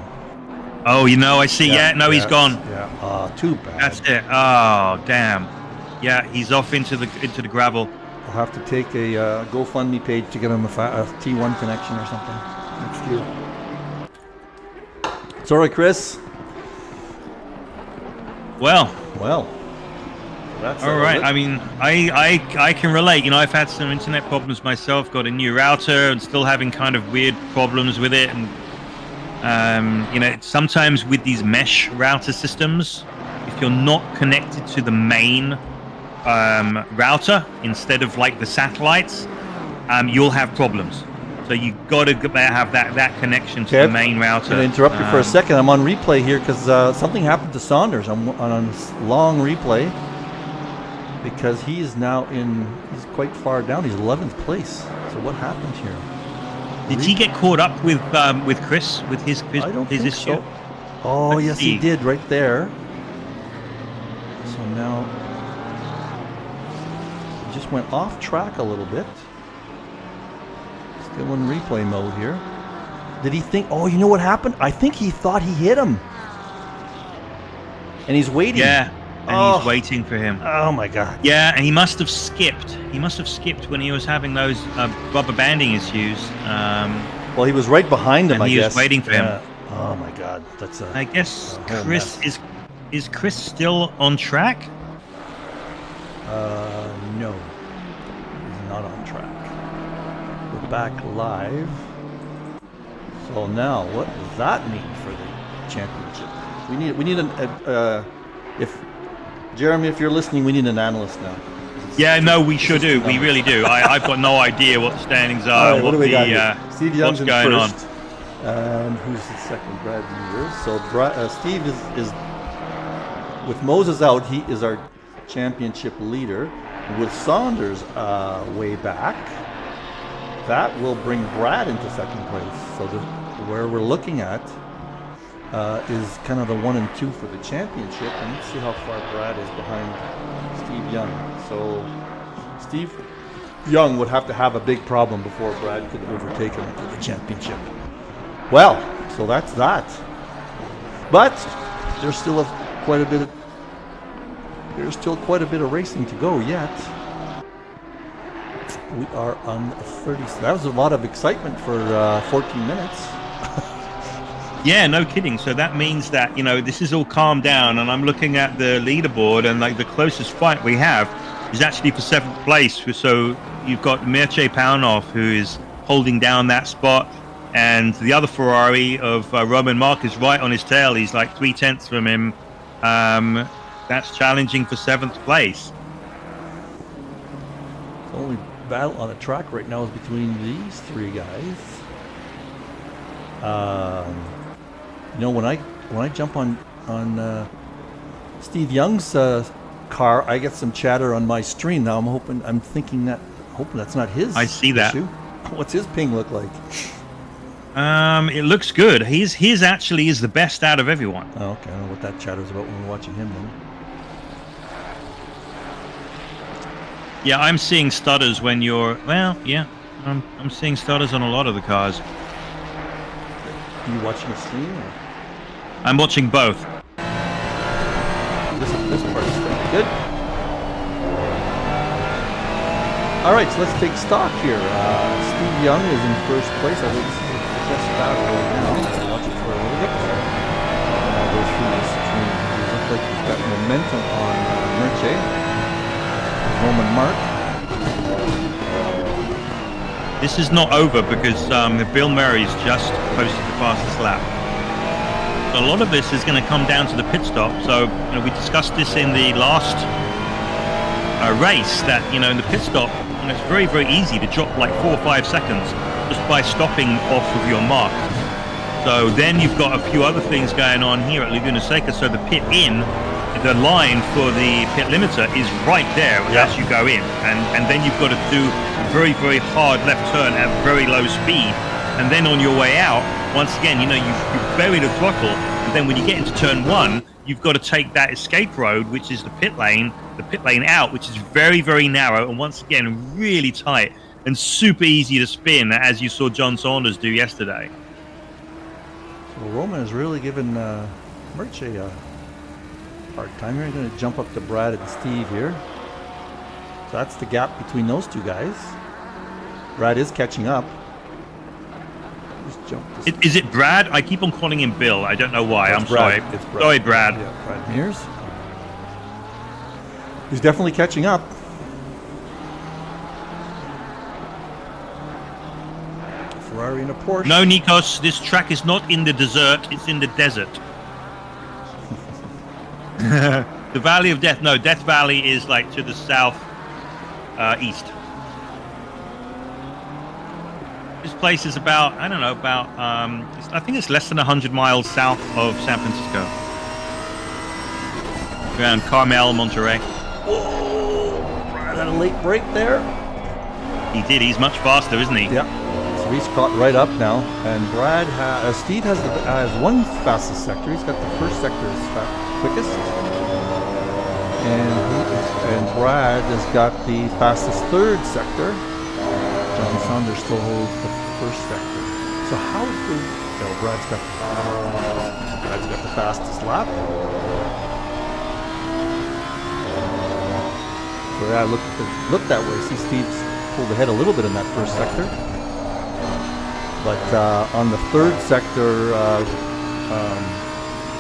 Oh, I see. He's gone. Yeah. Too bad. That's it. Oh, damn. Yeah, he's off into the gravel. I'll have to take a GoFundMe page to get him a T1 connection or something next year. It's all right, Chris. Well. That's all right. I mean, I can relate. I've had some internet problems myself. Got a new router and still having kind of weird problems with it. And sometimes with these mesh router systems, if you're not connected to the main router instead of like the satellites, you'll have problems. So you got to have that connection to the main router. I'm going to interrupt you for a second. I'm on replay here because something happened to Saunders. I'm on a long replay because he's quite far down. He's 11th place. So what happened here? Did he get caught up with Chris with his I don't think issue? So. Oh, yes, he did right there. So now he just went off track a little bit. Still in replay mode here. Did he think? Oh, you know what happened? I think he thought he hit him, and he's waiting. Yeah, and he's waiting for him. Oh my God. Yeah, and he must have skipped. He must have skipped when he was having those rubber banding issues. Well, he was right behind him. And he was waiting for him. Oh my God, that's a. I guess Chris is Chris still on track? No, he's not on track. We're back live. So now, what does that mean for the championship? We need if Jeremy, if you're listening, we need an analyst now. Yeah, no, we sure do. We really do. I've got no idea what the standings are. Right, what do we got here? Steve Young's what's going in first. Who's the second? Brad Weaver. So Steve is with Moses out. He is our championship leader. With Saunders way back, that will bring Brad into second place. So where we're looking at is kind of the 1 and 2 for the championship. And let's see how far Brad is behind Steve Young. So Steve Young would have to have a big problem before Brad could overtake him for the championship. Well, so that's that. But there's still quite a bit of racing to go yet. We are on 30. That was a lot of excitement for 14 minutes. Yeah, no kidding. So that means that, this is all calmed down, and I'm looking at the leaderboard, and like the closest fight we have is actually for 7th place. So you've got Mircea Paunov, who is holding down that spot, and the other Ferrari of Roman Mark is right on his tail. He's like 3/10 from him. That's challenging for 7th place. The only battle on the track right now is between these three guys. When I jump on Steve Young's car, I get some chatter on my screen. Now I'm thinking that's not his. I see that. issue. What's his ping look like? It looks good. His actually is the best out of everyone. Oh, okay, I don't know what that chatter's about when we're watching him then. Yeah, I'm seeing stutters when you're. Well, yeah, I'm seeing stutters on a lot of the cars. Are you watching a stream? Or? I'm watching both. This part is pretty good. All right, so let's take stock here. Steve Young is in first place. I think this is the best battle right now. I'll watch it for a little bit. I'll go through this stream. It looks like he's got momentum on Merche. Roman Mark. This is not over because Bill Murray's just posted the fastest lap. So a lot of this is going to come down to the pit stop. So we discussed this in the last race that in the pit stop, it's very, very easy to drop like 4 or 5 seconds just by stopping off of your mark. So then you've got a few other things going on here at Laguna Seca. So the pit in, the line for the pit limiter is right there as you go in, and then you've got to do a very, very hard left turn at very low speed, and then on your way out, once again, you've buried the throttle, and then when you get into turn 1, you've got to take that escape road, which is the pit lane out, which is very, very narrow, and once again, really tight and super easy to spin, as you saw John Saunders do yesterday. So Roman is really giving Merche a hard time here. I'm going to jump up to Brad and Steve here. So that's the gap between those two guys. Brad is catching up. Just jump this. Is it Brad? I keep on calling him Bill. I don't know why. It's I'm Brad. sorry. It's Brad. Sorry, Brad. Yeah, Brad Mears. He's definitely catching up. Ferrari and a Porsche. No, Nikos, this track is not in the desert, it's in the desert. The Valley of Death, no, Death Valley is like to the south east. This place is about, I don't know, I think it's less than 100 miles south of San Francisco. Around Carmel, Monterey. Whoa! Brad had a late break there. He did, he's much faster, isn't he? Yeah. So he's caught right up now. And Brad Steve has one fastest sector. He's got the first sector as quickest. And Brad has got the fastest third sector. John Saunders still holds the first sector. So how did Brad's got the fastest lap. So yeah, look that way. See, Steve's pulled ahead a little bit in that first sector. But on the third sector,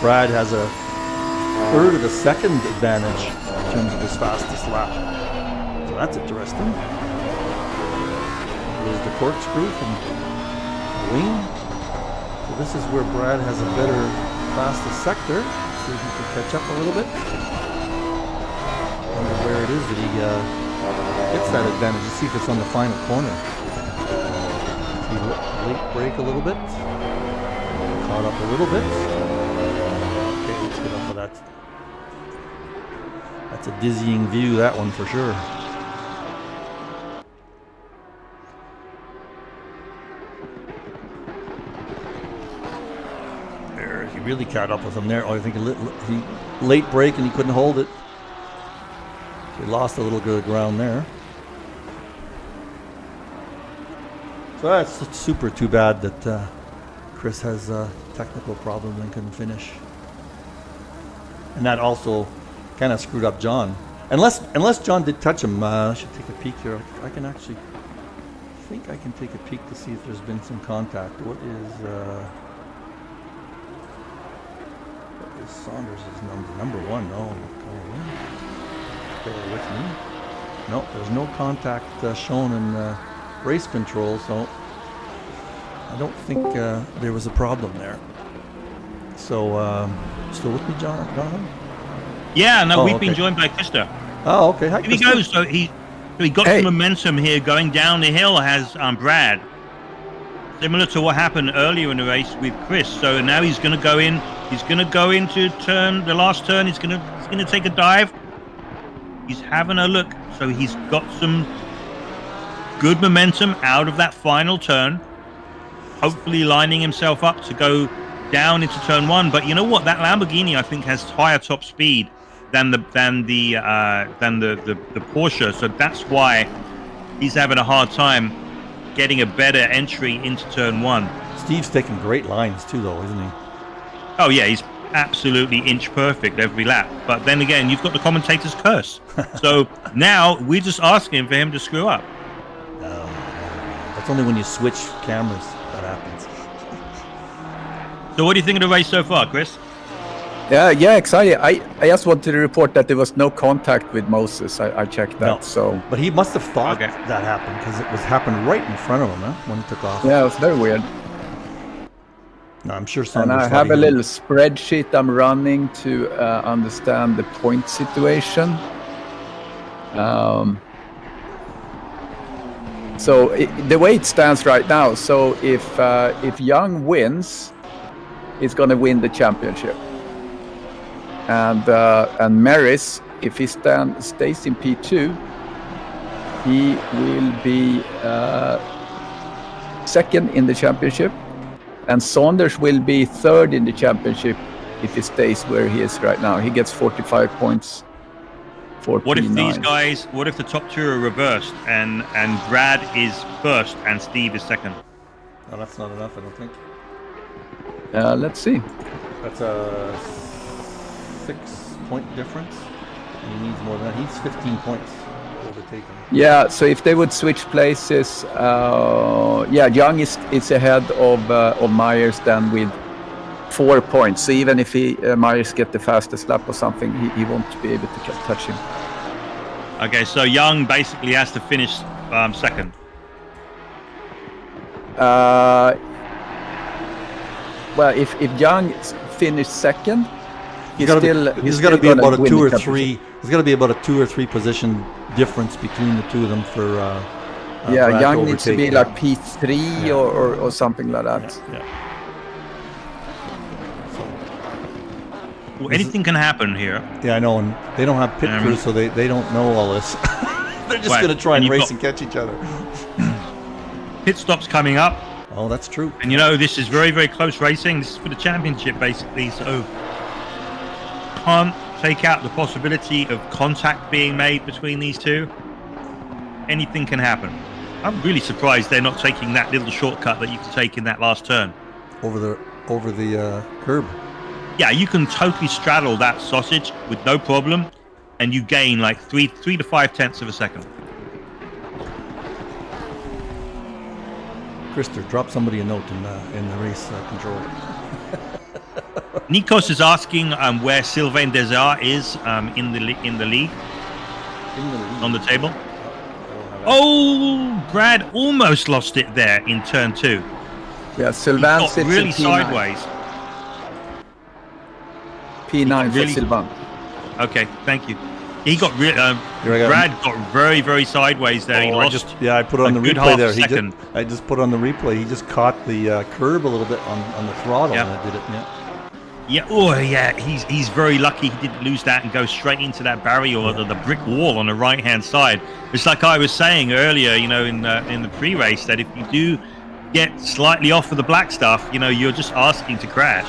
Brad has a third of a second advantage in terms of his fastest lap. So that's interesting. Here's the corkscrew from Wayne. So this is where Brad has a better fastest sector. See if he can catch up a little bit. Wonder where it is that he gets that advantage. Let's see if it's on the final corner. See, late break a little bit. Caught up a little bit. Okay, let's get off of that. That's a dizzying view, that one for sure. There, he really caught up with him there. Oh, I think he late break and he couldn't hold it. He lost a little bit of ground there. So that's super too bad that Chris has a technical problem and couldn't finish. And that also kind of screwed up John. Unless John did touch him, I should take a peek here. I think I can take a peek to see if there's been some contact. What is Saunders' number one? No. Bear with me. No, there's no contact shown in race control, so I don't think there was a problem there. So, still with me, Jonathan? Yeah, no, we've okay. been joined by Krista. Oh, okay. Hi, Here he Krista. goes. So he got some momentum here going down the hill. Has Brad, similar to what happened earlier in the race with Chris. So now he's going to go in. He's going to go into the last turn. He's going to take a dive. He's having a look. So he's got some good momentum out of that final turn. hopefully lining himself up to go down into turn 1. But you know what? That Lamborghini, I think, has higher top speed than the Porsche. So that's why he's having a hard time getting a better entry into turn 1. Steve's taking great lines too, though, isn't he? Oh yeah, he's absolutely inch perfect every lap. But then again, you've got the commentator's curse. So now we're just asking for him to screw up. That's only when you switch cameras that happens. So what do you think of the race so far, Chris? Yeah, exciting. I just wanted to report that there was no contact with Moses. I checked that. No. So But he must have thought Okay. that happened because it was happened right in front of him, huh? When he took off. yeah, it was very weird. No, I'm sure And Saunders I thought have he a did. little spreadsheet I'm running to understand the point situation. So the way it stands right now, so if Young wins, he's going to win the championship. And Maris, if he stays in P2, he will be second in the championship. And Saunders will be third in the championship if he stays where he is right now. He gets 45 points for What if P9. these guys? What if the top two are reversed and Brad is first and Steve is second? No, that's not enough, I don't think. Let's see. That's a 6-point difference. And he needs more than that. He's 15 points overtaken. Yeah, so if they would switch places, Young is ahead of Myers then with 4 points. So even if Myers get the fastest lap or something, he won't be able to touch him. Okay, so Young basically has to finish second. Well, if Young finished second, he's There's got to be gonna about a win 2 the or championship. 3. There's got to be about a 2 or 3 position difference between the two of them for. Yeah, Brad Young needs to be overtake. like P3 or something like that. Yeah. Well, anything can happen here. Yeah, I know, and they don't have pit crews, so they don't know all this. They're just Right, going to try and and you've race got- and catch each other. Pit stops coming up, Oh, that's true. and you know this is very, very close racing. This is for the championship, basically. So can't take out the possibility of contact being made between these two. Anything can happen. I'm really surprised they're not taking that little shortcut that you can take in that last turn. Over the curb. Yeah, you can totally straddle that sausage with no problem, and you gain like 3 to 5 tenths of a second. Krister, drop somebody a note in the race control. Nikos is asking where Sylvain Desart is in the league In the lead. on the table. I don't have that. Oh, Brad almost lost it there in turn 2. Yeah, He Sylvain got sits really in P9. sideways. P9 Really- for Sylvain. Okay, thank you. He got Here I go. Brad got very, very sideways there. He Oh, I lost. I put it on a the good replay half there. second. I just put on the replay. He just caught the curb a little bit on the throttle, Yeah. and it did it. Yeah. Yeah, oh yeah, he's very lucky he didn't lose that and go straight into that barrier or the brick wall on the right hand side. It's like I was saying earlier, you know, in the pre-race, that if you do get slightly off of the black stuff, you know, you're just asking to crash.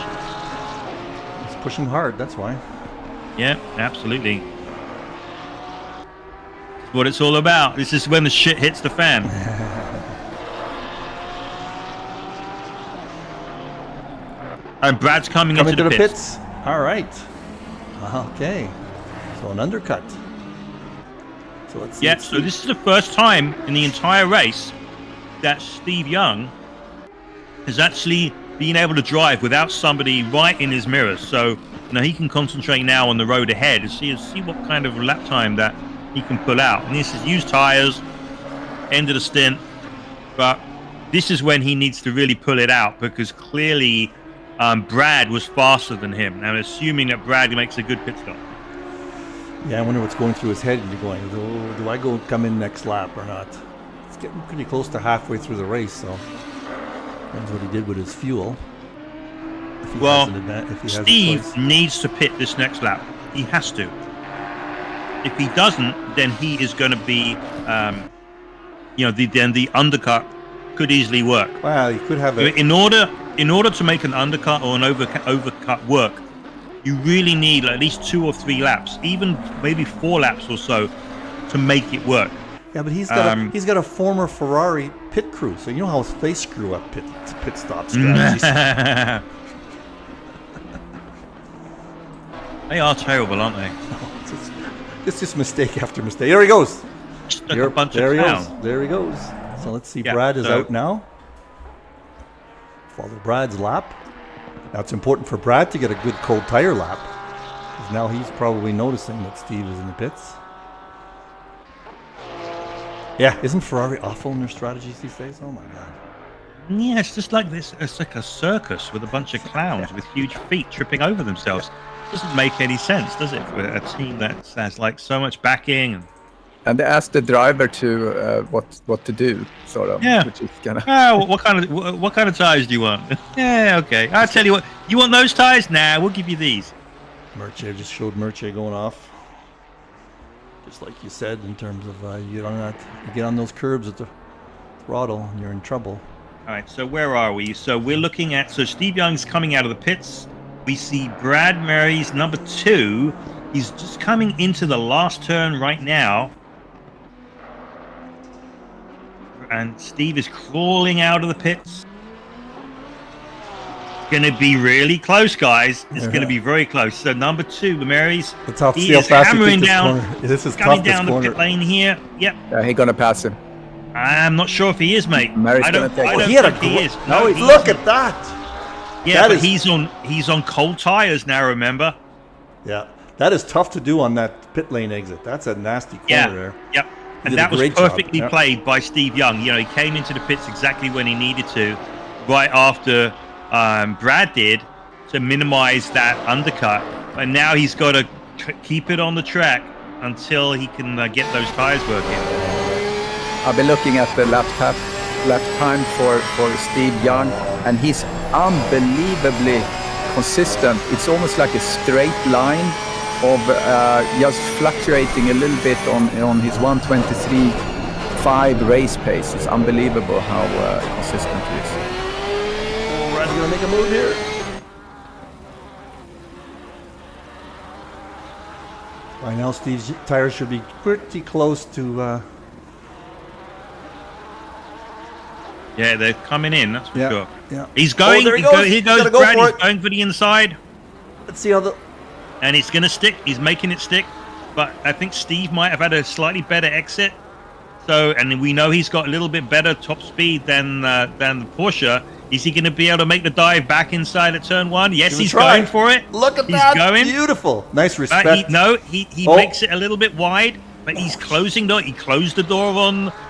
He's pushing hard. That's why. Yeah, absolutely. It's what it's all about. This is when the shit hits the fan. And Brad's coming Coming into to the the pits. pits. All right. Okay. So an undercut. So let's see. Yeah, let's so see. this is the first time in the entire race that Steve Young has actually been able to drive without somebody right in his mirrors. So, you know, he can concentrate now on the road ahead and see what kind of lap time that he can pull out. And this is used tires, end of the stint. But this is when he needs to really pull it out, because clearly Brad was faster than him. I'm assuming that Brad makes a good pit stop. Yeah, I wonder what's going through his head. And you're going, oh, do I go come in next lap or not? It's getting pretty close to halfway through the race, so depends what he did with his fuel. If he Well, has an if he has a Steve choice. needs to pit this next lap. He has to. If he doesn't, then he is going to be, the undercut could easily work. Well, you could have a. In order to make an undercut or an overcut work, you really need at least 2 or 3 laps, even maybe 4 laps or so, to make it work. Yeah, but he's got a former Ferrari pit crew, so you know how they screw up pit stop strategies. They are terrible, aren't they? It's just mistake after mistake. There he goes. Just like a bunch of clowns. There he goes. So let's see. Yeah, Brad is out now. Follow Brad's lap. Now it's important for Brad to get a good cold tire lap, because now he's probably noticing that Steve is in the pits. Yeah, isn't Ferrari awful in their strategies these days? Oh my god. Yeah, it's just like this. It's like a circus with a bunch of clowns with huge feet tripping over themselves. Doesn't make any sense, does it, for a team that has like so much backing? And they asked the driver to what to do, sort of. Yeah. Which is kind of. Oh, what kind of tires do you want? Yeah, okay. I'll tell you what. You want those tires? Nah, we'll give you these. Merche just showed Merche going off. Just like you said, in terms of you get on those curbs at the throttle and you're in trouble. All right, so where are we? So we're looking at, so Steve Young's coming out of the pits. We see Brad Mary's number 2. He's just coming into the last turn right now. And Steve is crawling out of the pits. It's going to be really close, guys. It's going to be very close. So number 2, Mary's, he is hammering down, coming down the pit lane here. Yep. Yeah, he's gonna pass him. I'm not sure if he is, mate. Mary's I don't gonna take think it. he is. No, he look isn't. at that. Yeah, That but he's on cold tires now, remember? Yeah, that is tough to do on that pit lane exit. That's a nasty corner there. Yep. And did a that was great job. perfectly Yep. played by Steve Young. You know, he came into the pits exactly when he needed to, right after Brad did, to minimize that undercut. And now he's got to keep it on the track until he can get those tires working. I've been looking at the lap time for Steve Young, and he's unbelievably consistent. It's almost like a straight line of just fluctuating a little bit on his 1:23.5 race pace. It's unbelievable how consistent he is. Oh, Brad's gonna make a move here. By now, Steve's tires should be pretty close to. Yeah, they're coming in, that's for sure. Yeah. He's going. There he goes. Here goes Gotta go Brad. for He's it. going for the inside. Let's see how the. And it's going to stick. He's making it stick. But I think Steve might have had a slightly better exit. So, and we know he's got a little bit better top speed than the Porsche. Is he going to be able to make the dive back inside at turn 1? Yes, he's going for it. Look at He's that. going. Beautiful. Nice respect. He makes it a little bit wide, but he's closing the. He closed the door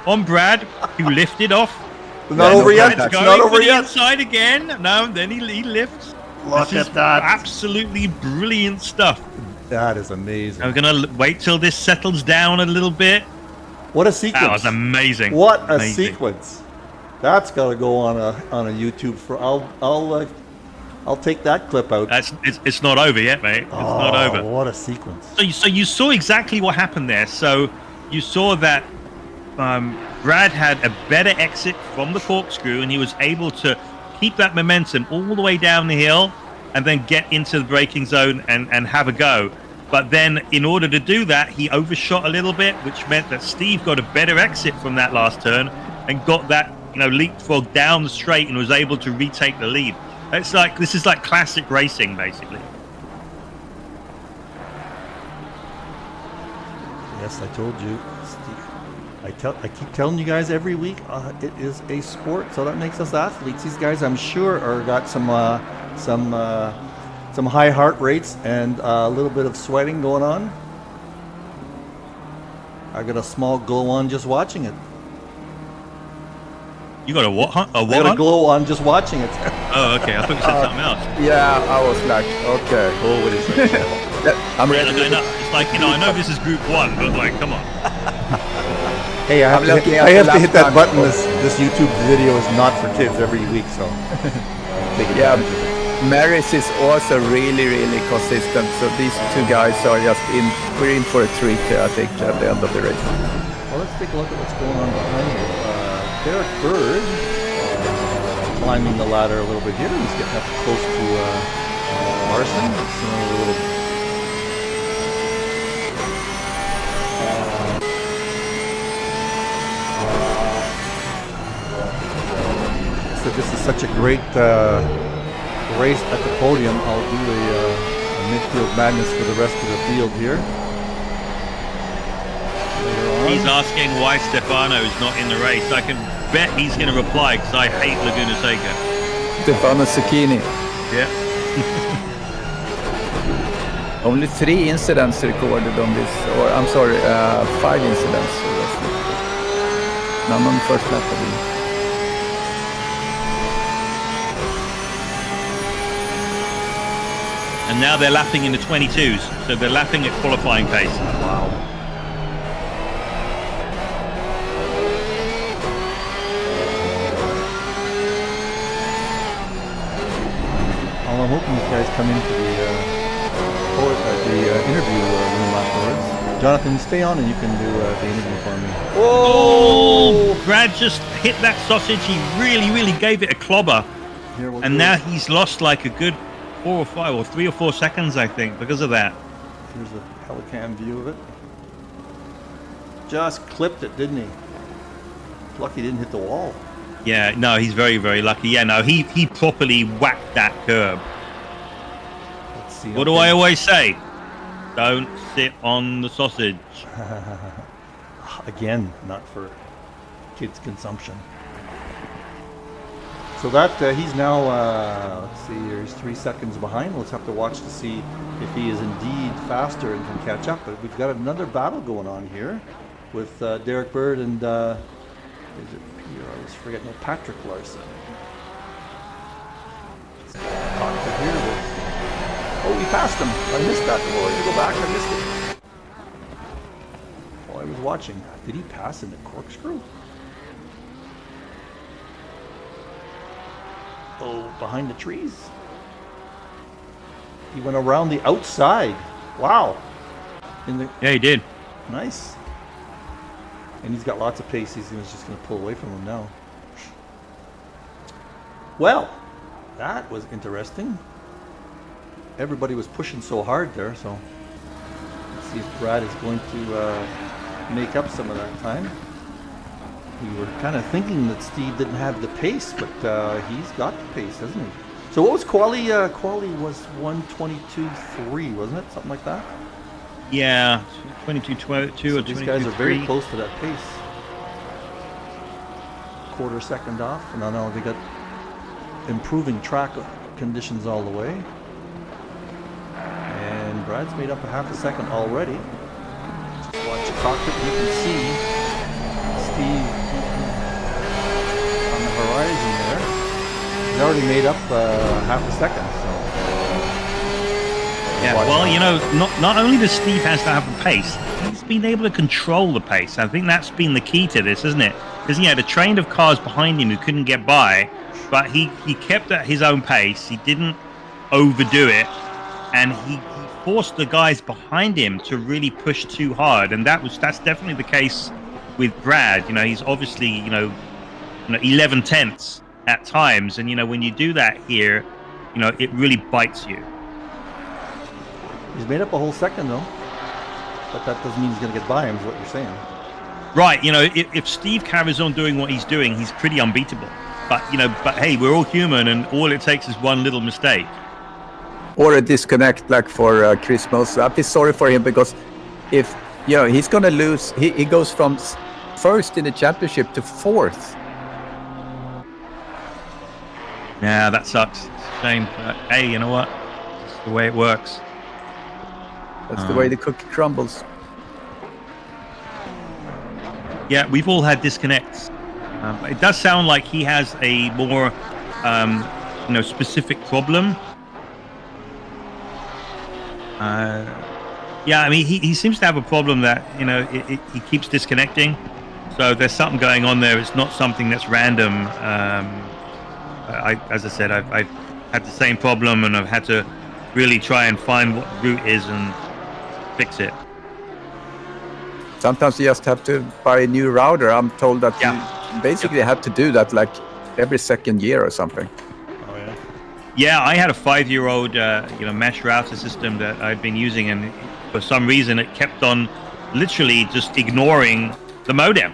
on Brad, who lifted off. Not over yet. It's It's going not for over the yet. inside again. No, then he lifts. Look This at is that. Absolutely brilliant stuff. That is amazing. I'm gonna wait till this settles down a little bit. What a sequence. That was amazing. What a Amazing. sequence. That's got to go on a YouTube for. I'll take that clip out. It's not over yet, mate. It's not over. What a sequence. So you saw exactly what happened there. So you saw that Brad had a better exit from the corkscrew, and he was able to keep that momentum all the way down the hill and then get into the braking zone and have a go. But then in order to do that, he overshot a little bit, which meant that Steve got a better exit from that last turn and got that, leapfrog down the straight and was able to retake the lead. This is like classic racing, basically. Yes, I told you. I keep telling you guys every week, it is a sport, so that makes us athletes. These guys, I'm sure, are got some high heart rates and a little bit of sweating going on. I got a small glow on just watching it. You got a what? Huh? A I what? got a glow on just watching it. Oh, okay. I thought you said something else. Yeah, I was like, okay. Oh, what is it? I'm Yeah, ready. like, I know. It's like, I know this is Group 1, but like, come on. Hey, I I'm looking at I have the to hit that lap button. time. This YouTube video is not for kids every week, so. Take it Yeah, down. Maris is also really, really consistent. So these two guys are just we're in for a treat here, I think, at the end of the race. Well, let's take a look at what's going on behind you. Derek Bird climbing the ladder a little bit here. He's getting up close to Larson. So a little. So this is such a great race at the podium. I'll do a midfield madness for the rest of the field here. He's asking why Stefano is not in the race. I can bet he's going to reply because I hate Laguna Seca. Stefano Zucchini. Yeah. Only 3 incidents recorded on this, or I'm sorry, 5 incidents. None on the first lap, I believe. And now they're lapping in the 22s, so they're lapping at qualifying pace. Wow. Well, I'm hoping these guys come into the interview room afterwards. Jonathan, stay on and you can do the interview for me. Oh! Brad just hit that sausage. He really gave it a clobber. Here we'll And go. now he's lost like a good 4 or 5 or 3 or 4 seconds, I think, because of that. Here's a Helicam view of it. Just clipped it, didn't he? Lucky he didn't hit the wall. Yeah, no, he's very lucky. Yeah, no, he properly whacked that curb. Let's see. What do I always say? Don't sit on the sausage. Again, not for kids' consumption. So that he's now, let's see here, he's 3 seconds behind. Let's have to watch to see if he is indeed faster and can catch up. But we've got another battle going on here with Derek Bird and, is it Peter? I was forgetting, no, Patrick Larson. Cockpit here with, oh, we passed him. I missed that. Oh, I need to go back. I missed it. Oh, I was watching. Did he pass in the corkscrew? Oh, behind the trees. He went around the outside. Wow. Yeah, he did. Nice. And he's got lots of pace. He's just going to pull away from him now. Well, that was interesting. Everybody was pushing so hard there, so let's see if Brad is going to make up some of that time. We were kind of thinking that Steve didn't have the pace, but he's got the pace, hasn't he? So what was quali? Quali was 1:22.3, wasn't it? Something like that? Yeah, 22-2 So or these guys are very 22-3. close to that pace. Quarter second off. No, they got improving track conditions all the way. And Brad's made up a half a second already. Just watch the cockpit. You can see Steve on the horizon there. He's already made up half a second. So Yeah, watch well, that. you know, not only does Steve has to have the pace, he's been able to control the pace. I think that's been the key to this, isn't it? Because he had a train of cars behind him who couldn't get by, but he kept at his own pace. He didn't overdo it, and he forced the guys behind him to really push too hard. And that's definitely the case with Brad. You know, he's obviously, you know 11 tenths at times, and you know, when you do that here, you know, it really bites you. He's made up a whole second though, but that doesn't mean he's going to get by him, is what you're saying. Right, you know, if Steve carries on doing what he's doing, he's pretty unbeatable. But, you know, hey, we're all human, and all it takes is one little mistake. Or a disconnect like for Chris Moser. I feel sorry for him because if, you know, he's going to lose, he goes from first in the championship to fourth. Yeah, that sucks. It's a shame. But, hey, you know what? It's the way it works. That's the way the cookie crumbles. Yeah, we've all had disconnects. It does sound like he has a more, specific problem. Yeah, I mean, he seems to have a problem that, you know, he keeps disconnecting. So there's something going on there. It's not something that's random. As I said, I've had the same problem, and I've had to really try and find what the root is and fix it. Sometimes you just have to buy a new router. I'm told that you basically have to do that. Like every second year or something. Oh yeah. Yeah, I had a 5-year-old, mesh router system that I'd been using, and for some reason it kept on literally just ignoring the modem.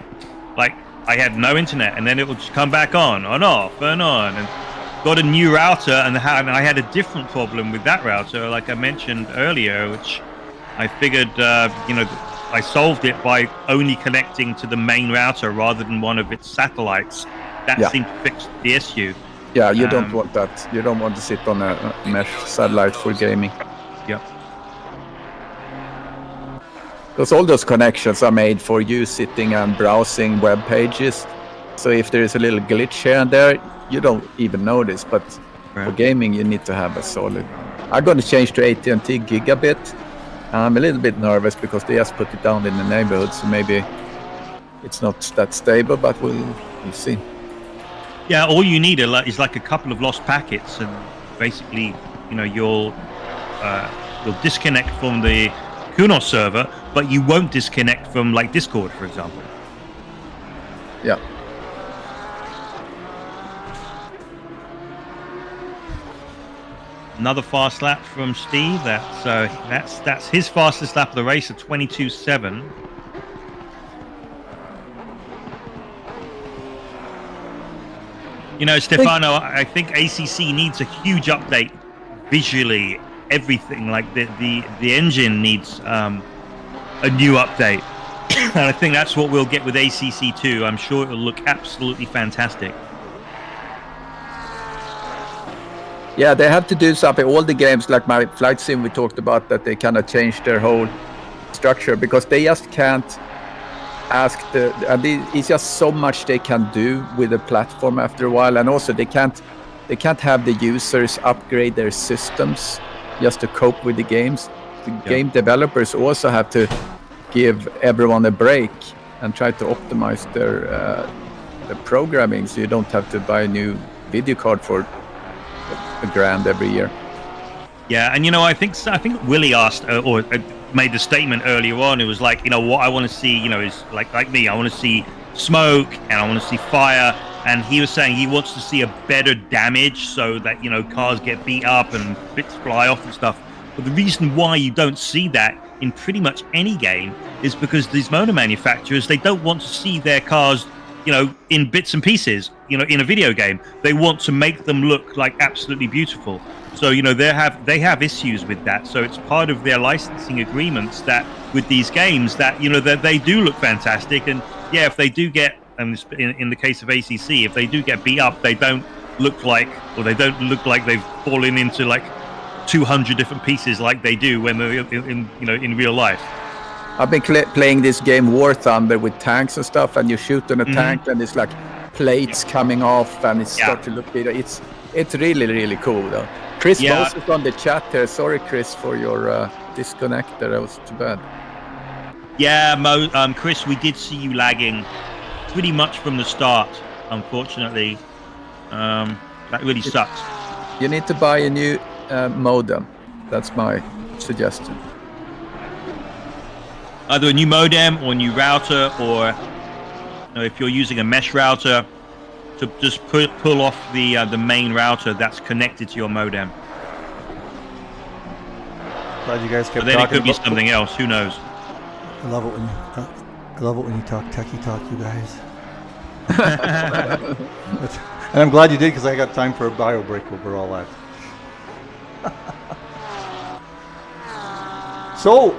Like I had no internet, and then it would just come back on and off and on. And got a new router, and I had a different problem with that router, like I mentioned earlier, which I figured, I solved it by only connecting to the main router rather than one of its satellites. That seemed to fix the issue. Yeah, you don't want that. You don't want to sit on a mesh satellite for gaming. Yep. Because all those connections are made for you sitting and browsing web pages. So if there is a little glitch here and there, you don't even notice. But for gaming, you need to have a solid. I'm going to change to AT&T Gigabit. I'm a little bit nervous because they just put it down in the neighborhood. So maybe it's not that stable, but we'll see. Yeah, all you need is like a couple of lost packets, and basically, you'll disconnect from the Kunos server, but you won't disconnect from like Discord, for example. Yeah. Another fast lap from Steve. That's his fastest lap of the race at 22.7. Stefano, I think ACC needs a huge update visually. Everything, like the engine needs a new update. And I think that's what we'll get with ACC 2. I'm sure it'll look absolutely fantastic. Yeah, they have to do something. All the games, like my flight sim, we talked about that they kind of changed their whole structure because they just can't ask it's just so much they can do with the platform after a while, and also they can't have the users upgrade their systems just to cope with the games. The game developers also have to give everyone a break and try to optimize their the programming, so you don't have to buy a new video card for $1,000 every year. Yeah, and I think Willie asked or made the statement earlier on. It was like, what I want to see, is like me. I want to see smoke and I want to see fire. And he was saying he wants to see a better damage so that cars get beat up and bits fly off and stuff. But the reason why you don't see that in pretty much any game is because these motor manufacturers, they don't want to see their cars in bits and pieces in a video game. They want to make them look like absolutely beautiful. So they have issues with that. So it's part of their licensing agreements that with these games that that they do look fantastic. And yeah, if they do get, and in the case of ACC, if they do get beat up, they don't look like they've fallen into like 200 different pieces like they do when they're in real life. I've been playing this game War Thunder with tanks and stuff, and you shoot on a tank and it's like plates coming off and it starts to look better. It's really, really cool though. Chris Moses on the chat here. Sorry, Chris, for your disconnect there. That was too bad. Yeah, Chris, we did see you lagging pretty much from the start, unfortunately. That really sucks. You need to buy a new modem. That's my suggestion. Either a new modem or a new router, or if you're using a mesh router, to just pull off the main router that's connected to your modem. Glad you guys kept but then talking. It could be something else. Who knows? I love it when you talk techie talk, you guys. And I'm glad you did, because I got time for a bio break over all that. So,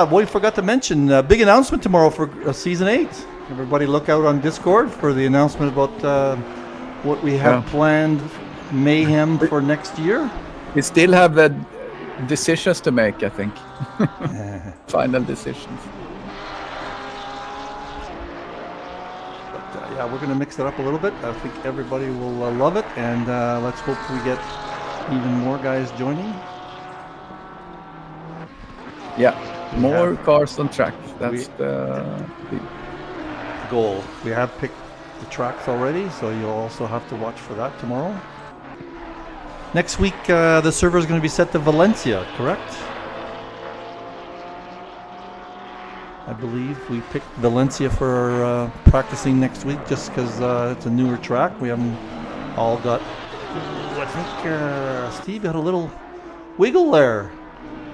we forgot to mention big announcement tomorrow for season 8. Everybody look out on Discord for the announcement about what we have planned, mayhem for next year. We still have decisions to make, I think. Final decisions. But we're going to mix it up a little bit. I think everybody will love it, and let's hope we get even more guys joining. Yeah, more cars on track. That's the goal. We have picked the tracks already, so you'll also have to watch for that tomorrow. Next week, the server is going to be set to Valencia, correct? I believe we picked Valencia for practicing next week just because it's a newer track. We haven't all got... I think Steve had a little wiggle there.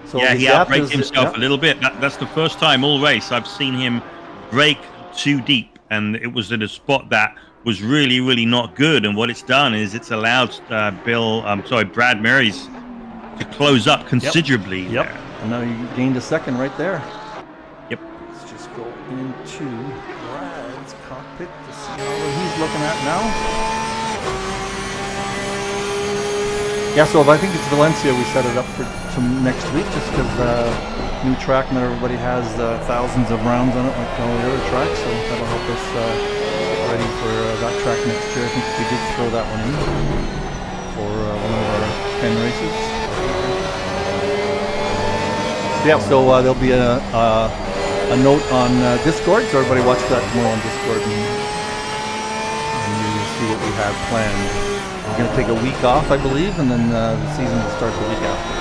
So yeah, the he gap outbraked is- himself yeah. a little bit. That's the first time all race I've seen him brake too deep, and it was at a spot that was really, really not good. And what it's done is it's allowed Brad Marys to close up considerably. Yep. there. And now you gained a second right there. Yep. Let's just go into Brad's cockpit to see what he's looking at now. Yeah, so I think it's Valencia. We set it up for next week just because new track, not everybody has thousands of rounds on it like all the other tracks, so that'll help us get ready for that track next year. I think we did throw that one in for one of our 10 races. Yeah, so there'll be a note on Discord, so everybody watch that tomorrow on Discord, and you'll see what we have planned. We're going to take a week off, I believe, and then the season will start the week after.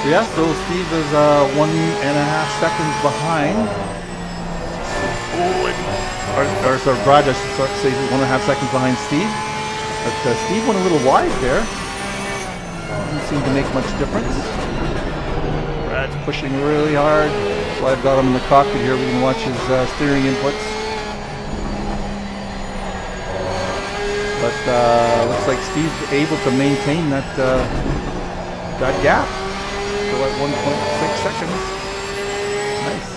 So yeah, so Steve is 1.5 seconds behind. Or sorry, Brad, I should say, 1.5 seconds behind Steve. But Steve went a little wide there. Didn't seem to make much difference. Brad's pushing really hard. So I've got him in the cockpit here. We can watch his steering inputs. But looks like Steve's able to maintain that gap. Still at 1.6 seconds. Nice.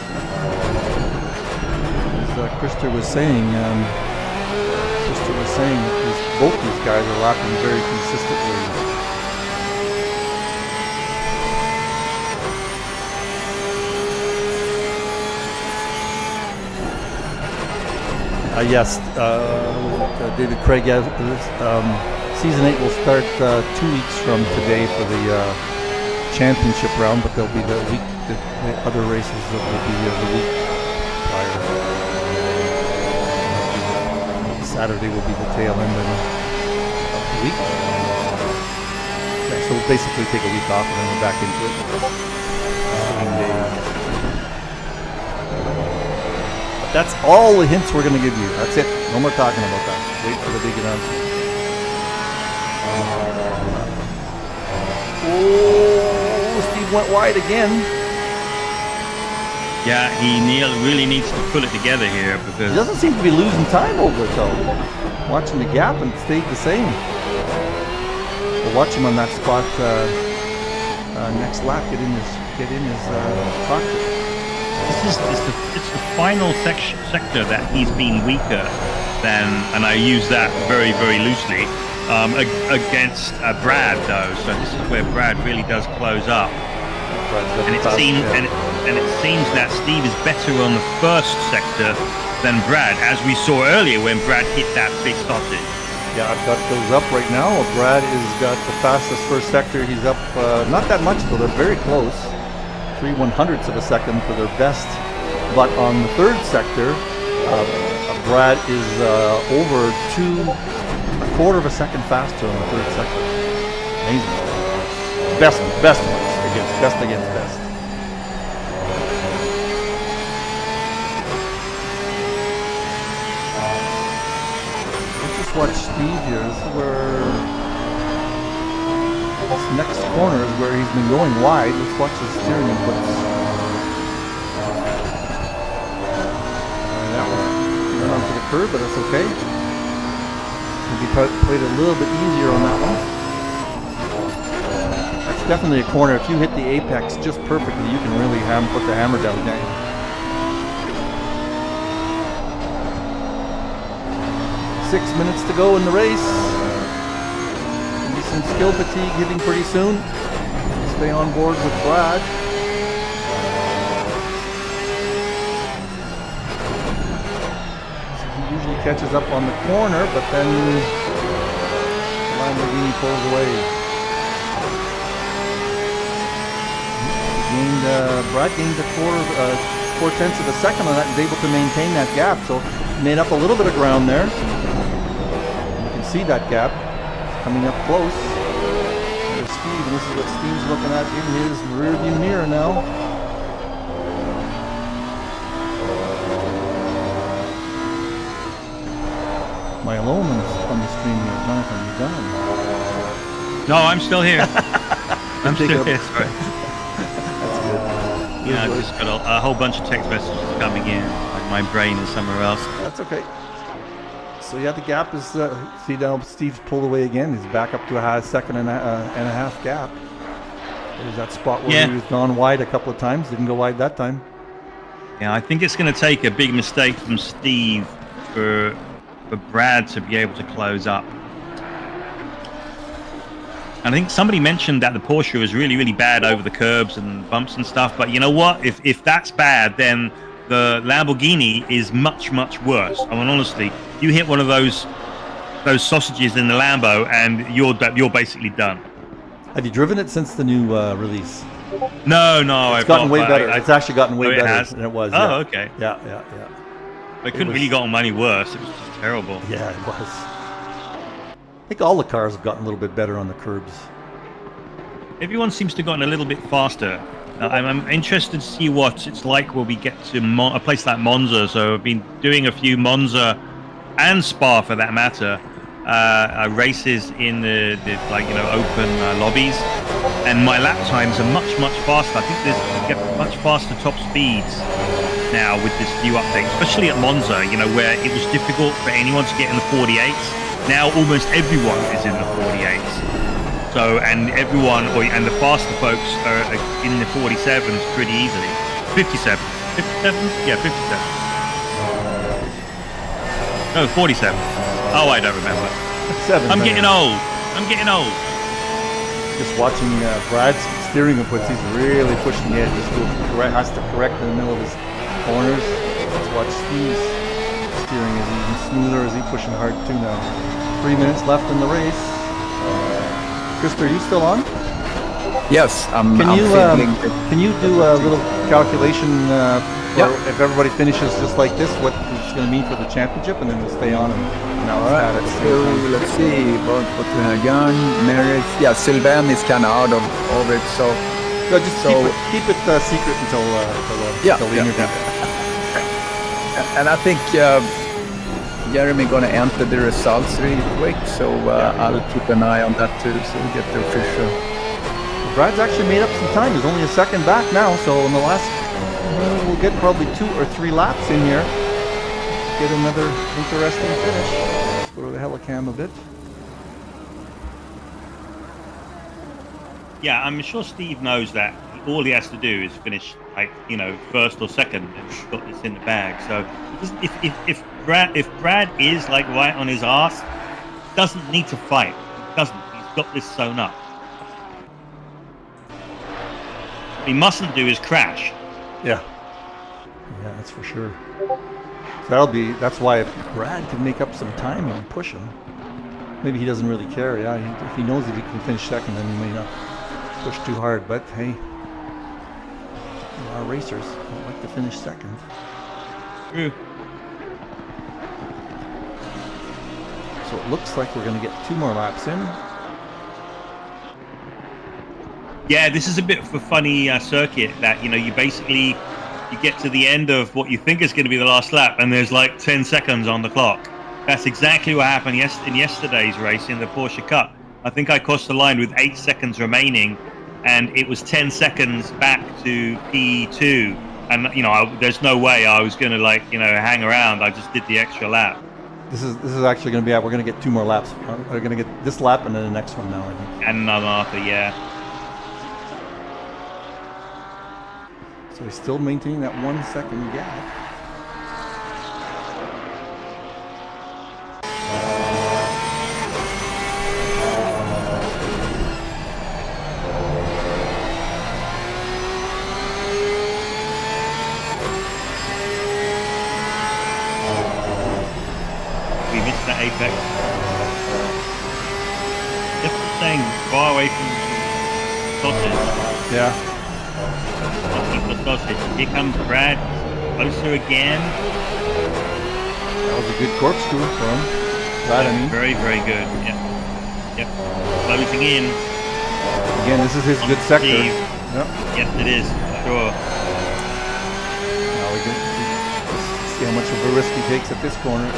As Krister was saying, that both these guys are lapping very consistently. Yes, David Craig. Season 8 will start 2 weeks from today for the championship round, but there'll be the other races that will be the week prior. Saturday will be the tail end of the week. Yeah, so we'll basically take a week off and then we're back into it. Same day. That's all the hints we're going to give you. That's it. No more talking about that. Wait for the big announcement. Oh, Steve went wide again. Yeah, he really needs to pull it together here because He doesn't seem to be losing time over it though. Watching the gap and it stayed the same. We'll watch him on that spot next lap. Get in his cockpit. it's the final sector that he's been weaker than, and I use that very, very loosely, against Brad though. So this is where Brad really does close up. And it seems that Steve is better on the first sector than Brad, as we saw earlier when Brad hit that big sausage. Yeah, I've got those up right now. Brad has got the fastest first sector. He's up not that much though. They're very close. 3/100ths of a second for their best. But on the third sector, Brad is over 2/4 of a second faster on the third sector. Amazing. Best against best. Let's just watch Steve here. This is where this next corner is where he's been going wide. Let's watch his steering inputs. That one went onto the curb, but that's okay. He played a little bit easier on that one. That's definitely a corner. If you hit the apex just perfectly, you can really put the hammer down there. Six minutes to go in the race. Maybe some skill fatigue hitting pretty soon. Stay on board with Brad. He usually catches up on the corner, but then Lamborghini pulls away. Brad gained 4/10 of a second on that and is able to maintain that gap. So made up a little bit of ground there. You can see that gap coming up close. There's Steve, and this is what Steve's looking at in his rear view mirror now. Am I alone on the stream here? Jonathan, you done? No, I'm still here. I'm still taking here. up- Sorry. That's good. Yeah, I've just got a whole bunch of text messages coming in. Like my brain is somewhere else. That's okay. So yeah, the gap is. See now, Steve's pulled away again. He's back up to a second and a half gap. There's that spot where he was gone wide a couple of times. Didn't go wide that time. Yeah, I think it's going to take a big mistake from Steve for Brad to be able to close up. And I think somebody mentioned that the Porsche was really, really bad over the curbs and bumps and stuff. But you know what? If that's bad, then the Lamborghini is much, much worse. I mean, honestly, you hit one of those sausages in the Lambo, and you're basically done. Have you driven it since the new release? No, It's I've gotten not, way but better. It's actually gotten way it better has? than it was. Oh, yeah. okay. Yeah. It couldn't really gotten any worse. It was just terrible. Yeah, it was. I think all the cars have gotten a little bit better on the curbs. Everyone seems to have gotten a little bit faster. I'm interested to see what it's like when we get to a place like Monza. So I've been doing a few Monza and Spa, for that matter, races in the open lobbies, and my lap times are much faster. I think you get much faster top speeds now with this new update, especially at Monza. Where it was difficult for anyone to get in the 48s. Now almost everyone is in the 48s. So, and the faster folks are in the 47s pretty easily. 57. 57? Yeah, 57. No, 47. Oh, I don't remember. 7. I'm getting old. Just watching Brad's steering inputs, he's really pushing the edge. Has to correct in the middle of his corners. Let's watch Steve's steering. Is he even smoother? Is he pushing hard too now? 3 minutes left in the race. Krista, are you still on? Yes, I'm Can fiddling. can you do a little calculation for Yeah. if everybody finishes just like this, what it's going to mean for the championship, and then we'll stay on and now All right, at the so same time. let's see. What we have Young, Merrick. Yeah, Sylvain is kind of out of it. So No, just so- keep it secret until Yeah, the yeah, interview. and I think Jeremy gonna enter the results really quick. So I'll keep an eye on that too. So we get the official. Brad's actually made up some time. He's only a second back now, so in the last, we'll get probably 2 or 3 laps in here. Get another interesting finish. Let's go to the helicam a bit. Yeah, I'm sure Steve knows that all he has to do is finish, first or second, and he's got this in the bag. So if Brad is right on his arse, he doesn't need to fight. He doesn't. He's got this sewn up. What he mustn't do is crash. Yeah, that's for sure. So that's why if Brad can make up some time and push him, maybe he doesn't really care. Yeah, if he knows that he can finish second, then he may not push too hard. But hey, our racers don't like to finish second. True. So it looks like we're going to get 2 more laps in. Yeah, this is a bit of a funny circuit that, you get to the end of what you think is going to be the last lap and there's 10 seconds on the clock. That's exactly what happened in yesterday's race in the Porsche Cup. I think I crossed the line with 8 seconds remaining and it was 10 seconds back to P2. And, there's no way I was going to hang around. I just did the extra lap. This is actually going to be we're going to get 2 more laps. We're going to get this lap and then the next one now, I think. And another after, yeah. So he's still maintaining that 1 second gap. We missed that apex. Just staying far away from sausage. Yeah. Keep the sausage. Here comes Brad. Closer again. That was a good corkscrew for him. Brad, I mean. Very, very good. Yep. Closing in. Again, this is his good sector. Steve. Yep. Yes, it is. Sure. Now we can see how much of a risk he takes at this corner.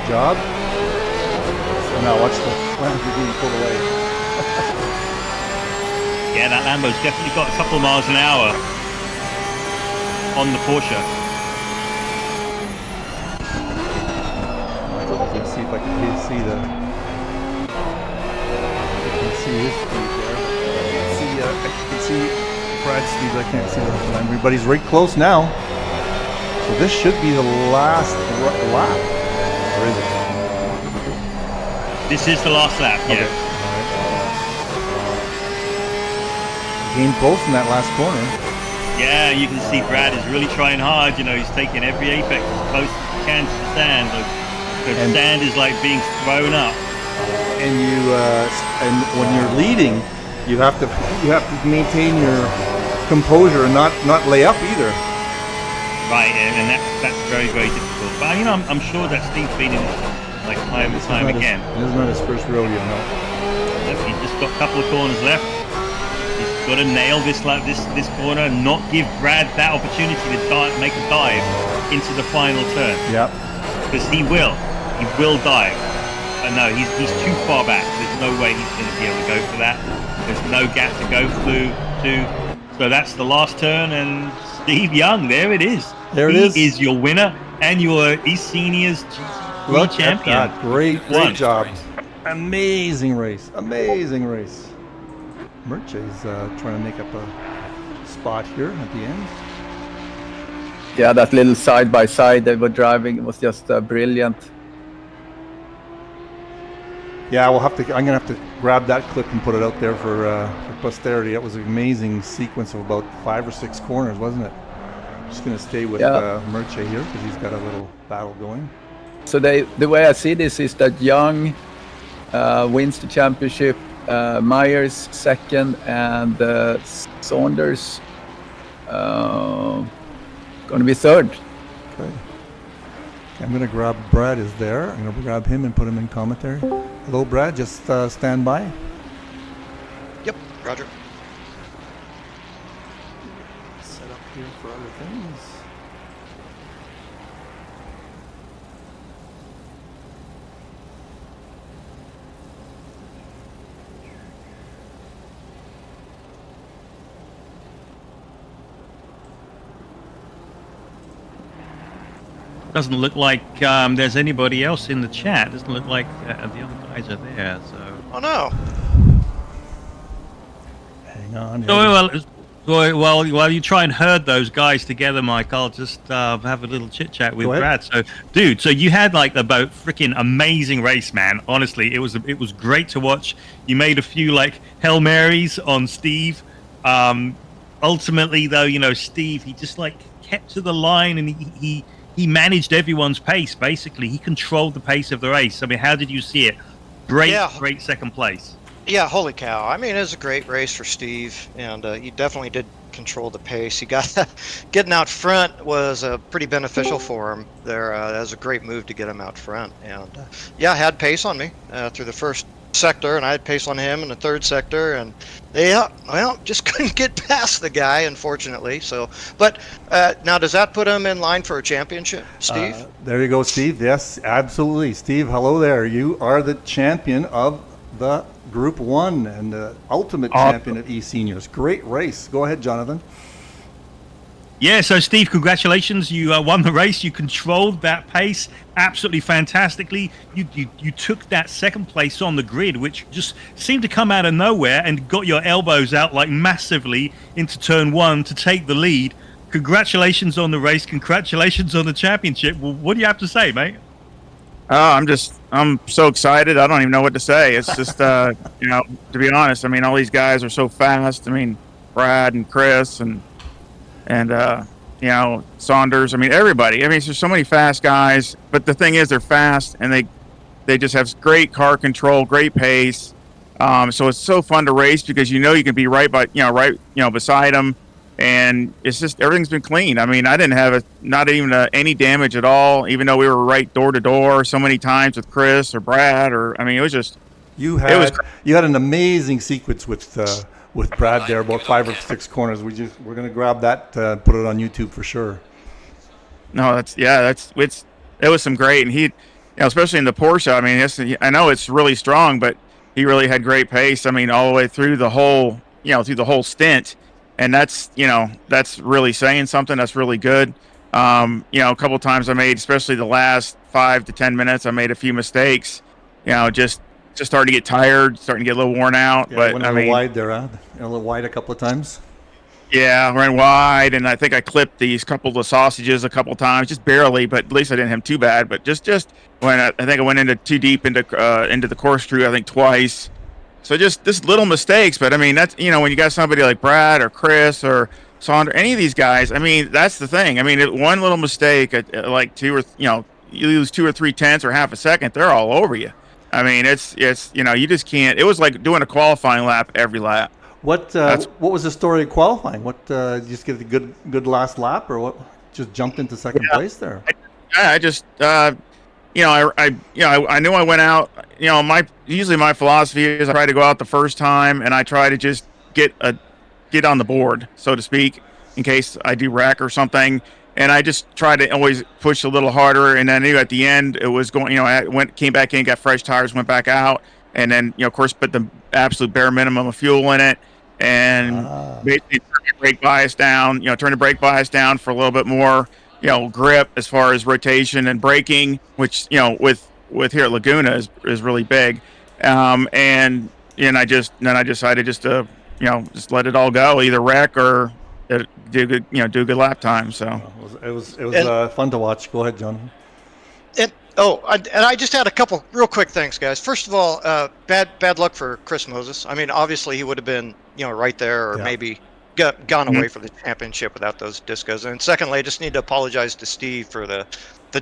job. So now watch the Lamborghini pull away. Yeah, that Lambo's definitely got a couple of miles an hour on the Porsche. Let's see if I can see the. I can see his speed there. I can see Brad's speed, but I can't see the Lamborghini. But he's right close now. So this should be the last lap. Or is it? This is the last lap, yeah. Okay. Came close in that last corner. Yeah, you can see Brad is really trying hard. You know, he's taking every apex as close as he can to the sand. The sand is like being thrown up. And and when you're leading, you have to maintain your composure and not lay up either. Right, and that's very, very difficult. But you know, I'm sure that Steve's been in it like time and time again. This is not his first rodeo, no. He's just got a couple of corners left. He's got to nail this corner and not give Brad that opportunity to make a dive into the final turn. Yep. Because he will dive. No, he's too far back. There's no way he's going to be able to go for that. There's no gap to go through to. So that's the last turn, and Steve Young, there it is. There it is. He is your winner and your eSeniors GT3 champion. At that. Great job. Amazing race. Merce's trying to make up a spot here at the end. Yeah, that little side by side they were driving was just brilliant. Yeah, I'm gonna have to grab that clip and put it out there for posterity. That was an amazing sequence of about 5 or 6 corners, wasn't it? Just gonna stay with Merce here because he's got a little battle going. So the way I see this is that Young wins the championship, Myers second, and Saunders going to be third. Okay. I'm going to grab Brad is there. I'm going to grab him and put him in commentary. Hello, Brad. Just stand by. Yep, Roger. Set up here for other things. Doesn't look like there's anybody else in the chat. Doesn't look like the other guys are there. So. Oh no. Hang on. So, while you try and herd those guys together, Mike, I'll just have a little chit chat with Brad. So, dude, you had like the freaking amazing race, man. Honestly, it was great to watch. You made a few like Hail Marys on Steve. Ultimately, though, you know, Steve, he just like kept to the line and he managed everyone's pace. Basically, he controlled the pace of the race. I mean, how did you see it? Great second place. Yeah, holy cow. I mean, it was a great race for Steve, and he definitely did control the pace. He got getting out front was pretty beneficial for him there. That was a great move to get him out front. And yeah, had pace on me through the first sector, and I had pace on him in the third sector, and just couldn't get past the guy, unfortunately. So, but now does that put him in line for a championship, Steve? There you go, Steve. Yes, absolutely. Steve, hello there. You are the champion of the Group 1 and the ultimate champion at eSeniors. Great race. Go ahead, Jonathan. Yeah, so Steve, congratulations. You won the race. You controlled that pace absolutely fantastically. You took that second place on the grid, which just seemed to come out of nowhere, and got your elbows out like massively into turn 1 to take the lead. Congratulations on the race. Congratulations on the championship. Well, what do you have to say, mate? I'm so excited. I don't even know what to say. It's just, you know, to be honest, I mean, all these guys are so fast. I mean, Brad and Chris and you know, Saunders. I mean, everybody. I mean, there's so many fast guys. But the thing is, they're fast and they just have great car control, great pace. So it's so fun to race because you know you can be right beside them, and it's just everything's been clean. I mean, I didn't have not even any damage at all, even though we were right door to door so many times with Chris or Brad. Or I mean, it was just you had an amazing sequence with Brad there, about 5 or 6 corners. We're gonna grab that, put it on YouTube for sure. No, it was some great, and especially in the Porsche. I mean, I know it's really strong, but he really had great pace. I mean, all the way through the whole, through the whole stint, and that's really saying something. That's really good. A couple of times I made, especially the last 5 to 10 minutes, I made a few mistakes. Just starting to get tired, starting to get a little worn out. Yeah, but went a little wide there, huh? A little wide a couple of times. Yeah, ran wide, and I think I clipped these couple of the sausages a couple of times, just barely. But at least I didn't have too bad. But just when I think I went into too deep into the corkscrew, I think twice. So just little mistakes. But I mean, that's when you got somebody like Brad or Chris or Saunders, any of these guys. I mean, that's the thing. I mean, one little mistake, like two or you lose 2 or 3 tenths or half a second, they're all over you. I mean, it's you just can't. It was like doing a qualifying lap every lap. What was the story of qualifying? What did you just get a good last lap, or what? Just jumped into second place there. I just I knew I went out. Usually my philosophy is I try to go out the first time, and I try to just get on the board, so to speak, in case I do wreck or something. And I just try to always push a little harder. And I knew at the end it was going. I came back in, got fresh tires, went back out, and then of course put the absolute bare minimum of fuel in it, and basically turn the brake bias down. Turn the brake bias down for a little bit more, grip as far as rotation and braking, which with here at Laguna is really big. And I decided just to just let it all go, either wreck or do a good lap time. So it was fun to watch. Go ahead, John. And I just had a couple real quick things, guys. First of all, bad luck for Chris Moses. I mean, obviously he would have been right there, or maybe gone away for the championship without those discos. And secondly, I just need to apologize to Steve for the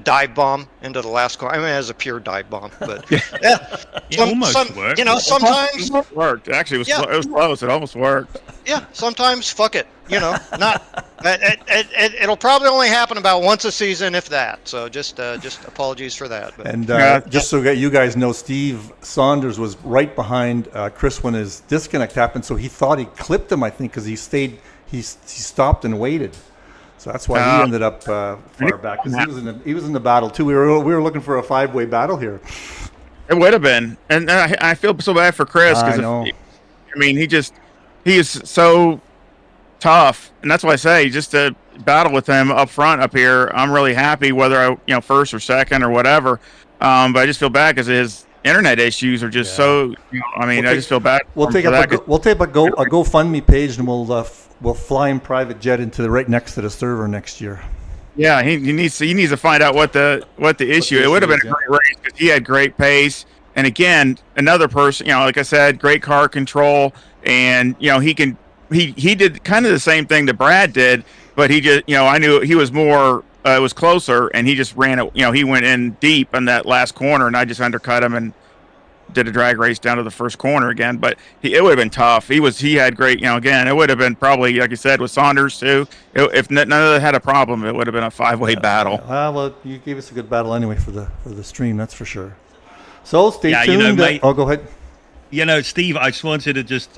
dive bomb into the last corner. I mean, it was a pure dive bomb, but it almost worked. Sometimes it worked. Actually, it was close. It almost worked. Yeah, sometimes fuck it. It'll probably only happen about once a season, if that. So just apologies for that. But. And just so that you guys know, Steve Saunders was right behind Chris when his disconnect happened. So he thought he clipped him, I think, because he stopped and waited. So that's why he ended up far back, because he was in the battle too. We were looking for a 5-way battle here. It would have been, and I feel so bad for Chris because he is so tough, and that's why I say just to battle with him up front up here. I'm really happy whether I first or second or whatever, but I just feel bad because his internet issues are just so. I just feel bad. We'll take up a GoFundMe page, and we'll fly him private jet into right next to the server next year. Yeah, he needs to find out what the issue. It would have been a great race because he had great pace, and again, another person. Like I said, great car control, and he did kind of the same thing that Brad did, but he just I knew he was more. It was closer, and he just ran it. He went in deep in that last corner, and I just undercut him and did a drag race down to the first corner again. But it would have been tough. He had great. Again, it would have been probably, like you said, with Saunders too. If none of them had a problem, it would have been a 5-way battle. Well, you gave us a good battle anyway for the stream, that's for sure. So stay tuned. Mate, go ahead. Steve, I just wanted to just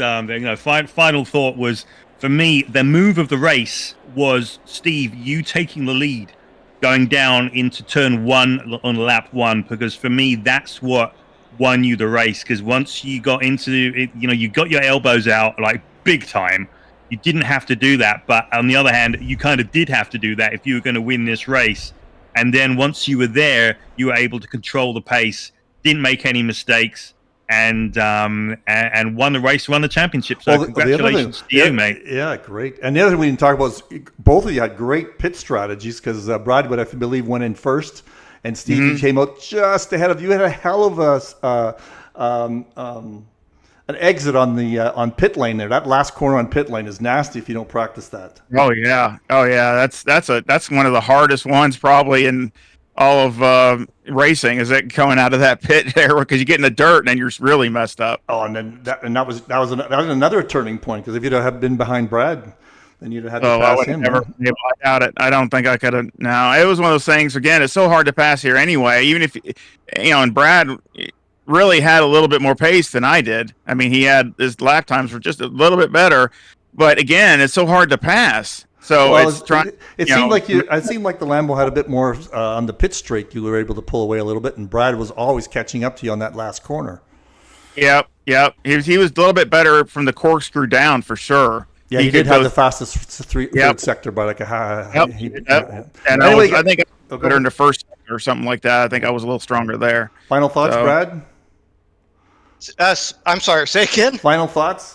final thought was, for me, the move of the race was, Steve, you taking the lead going down into turn 1 on lap 1, because for me that's what won you the race. Because once you got into it, you got your elbows out like big time. You didn't have to do that, but on the other hand, you kind of did have to do that if you were going to win this race. And then once you were there, you were able to control the pace, didn't make any mistakes, and won the race, won the championship. So congratulations to you, mate. Yeah, great. And the other thing we didn't talk about is both of you had great pit strategies, because Brad would, I believe, went in first, and Steve came out just ahead of you. You had a hell of an exit on pit lane there. That last corner on pit lane is nasty if you don't practice that. Oh yeah. That's one of the hardest ones probably in all of racing, is that coming out of that pit there, because you get in the dirt and then you're really messed up. Oh, and then that was another turning point, because if you'd have been behind Brad, then you'd have had to pass him. I doubt it. I don't think I could have. No, it was one of those things. Again, it's so hard to pass here anyway. Even if and Brad really had a little bit more pace than I did. I mean, his lap times were just a little bit better, but again, it's so hard to pass. So Well, it's trying. it you seemed know, like it seemed like the Lambo had a bit more on the pit straight. You were able to pull away a little bit, and Brad was always catching up to you on that last corner. Yep. He was a little bit better from the corkscrew down for sure. Yeah, he did could have go- the fastest third sector by like a Yep. yeah. And Anyway, I think I go was better in the first sector or something like that. I think I was a little stronger there. final thoughts, So- Brad? I'm sorry, say again? Final thoughts?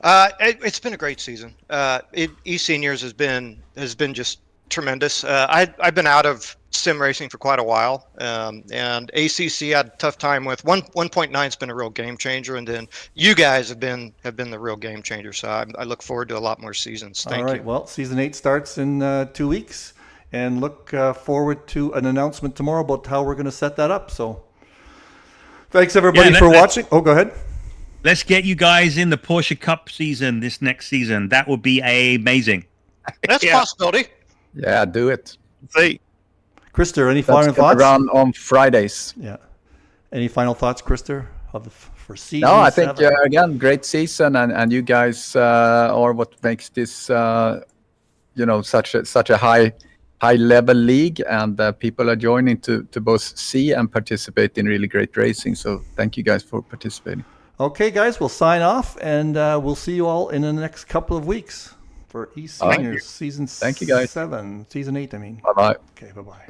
It's been a great season. eSeniors has been just tremendous. I've been out of sim racing for quite a while, and ACC had a tough time with 1.9's been a real game changer, and then you guys have been the real game changer. So I look forward to a lot more seasons. Thank All right. you. Well, season 8 starts in 2 weeks, and look forward to an announcement tomorrow about how we're going to set that up. So, thanks everybody for watching. Oh, go ahead. Let's get you guys in the Porsche Cup season this next season. That would be amazing. That's a possibility. Yeah, do it. See, Krister, any That's final gonna thoughts? run on Fridays. Yeah. Any final thoughts, Krister, for season? No, I think 7? again, great season, and you guys are what makes this such a high level league, and people are joining to both see and participate in really great racing. So thank you guys for participating. Okay, guys, we'll sign off, and we'll see you all in the next couple of weeks for eSeniors season Thank you, guys. 7, season 8. I mean. Bye bye. Okay, bye bye.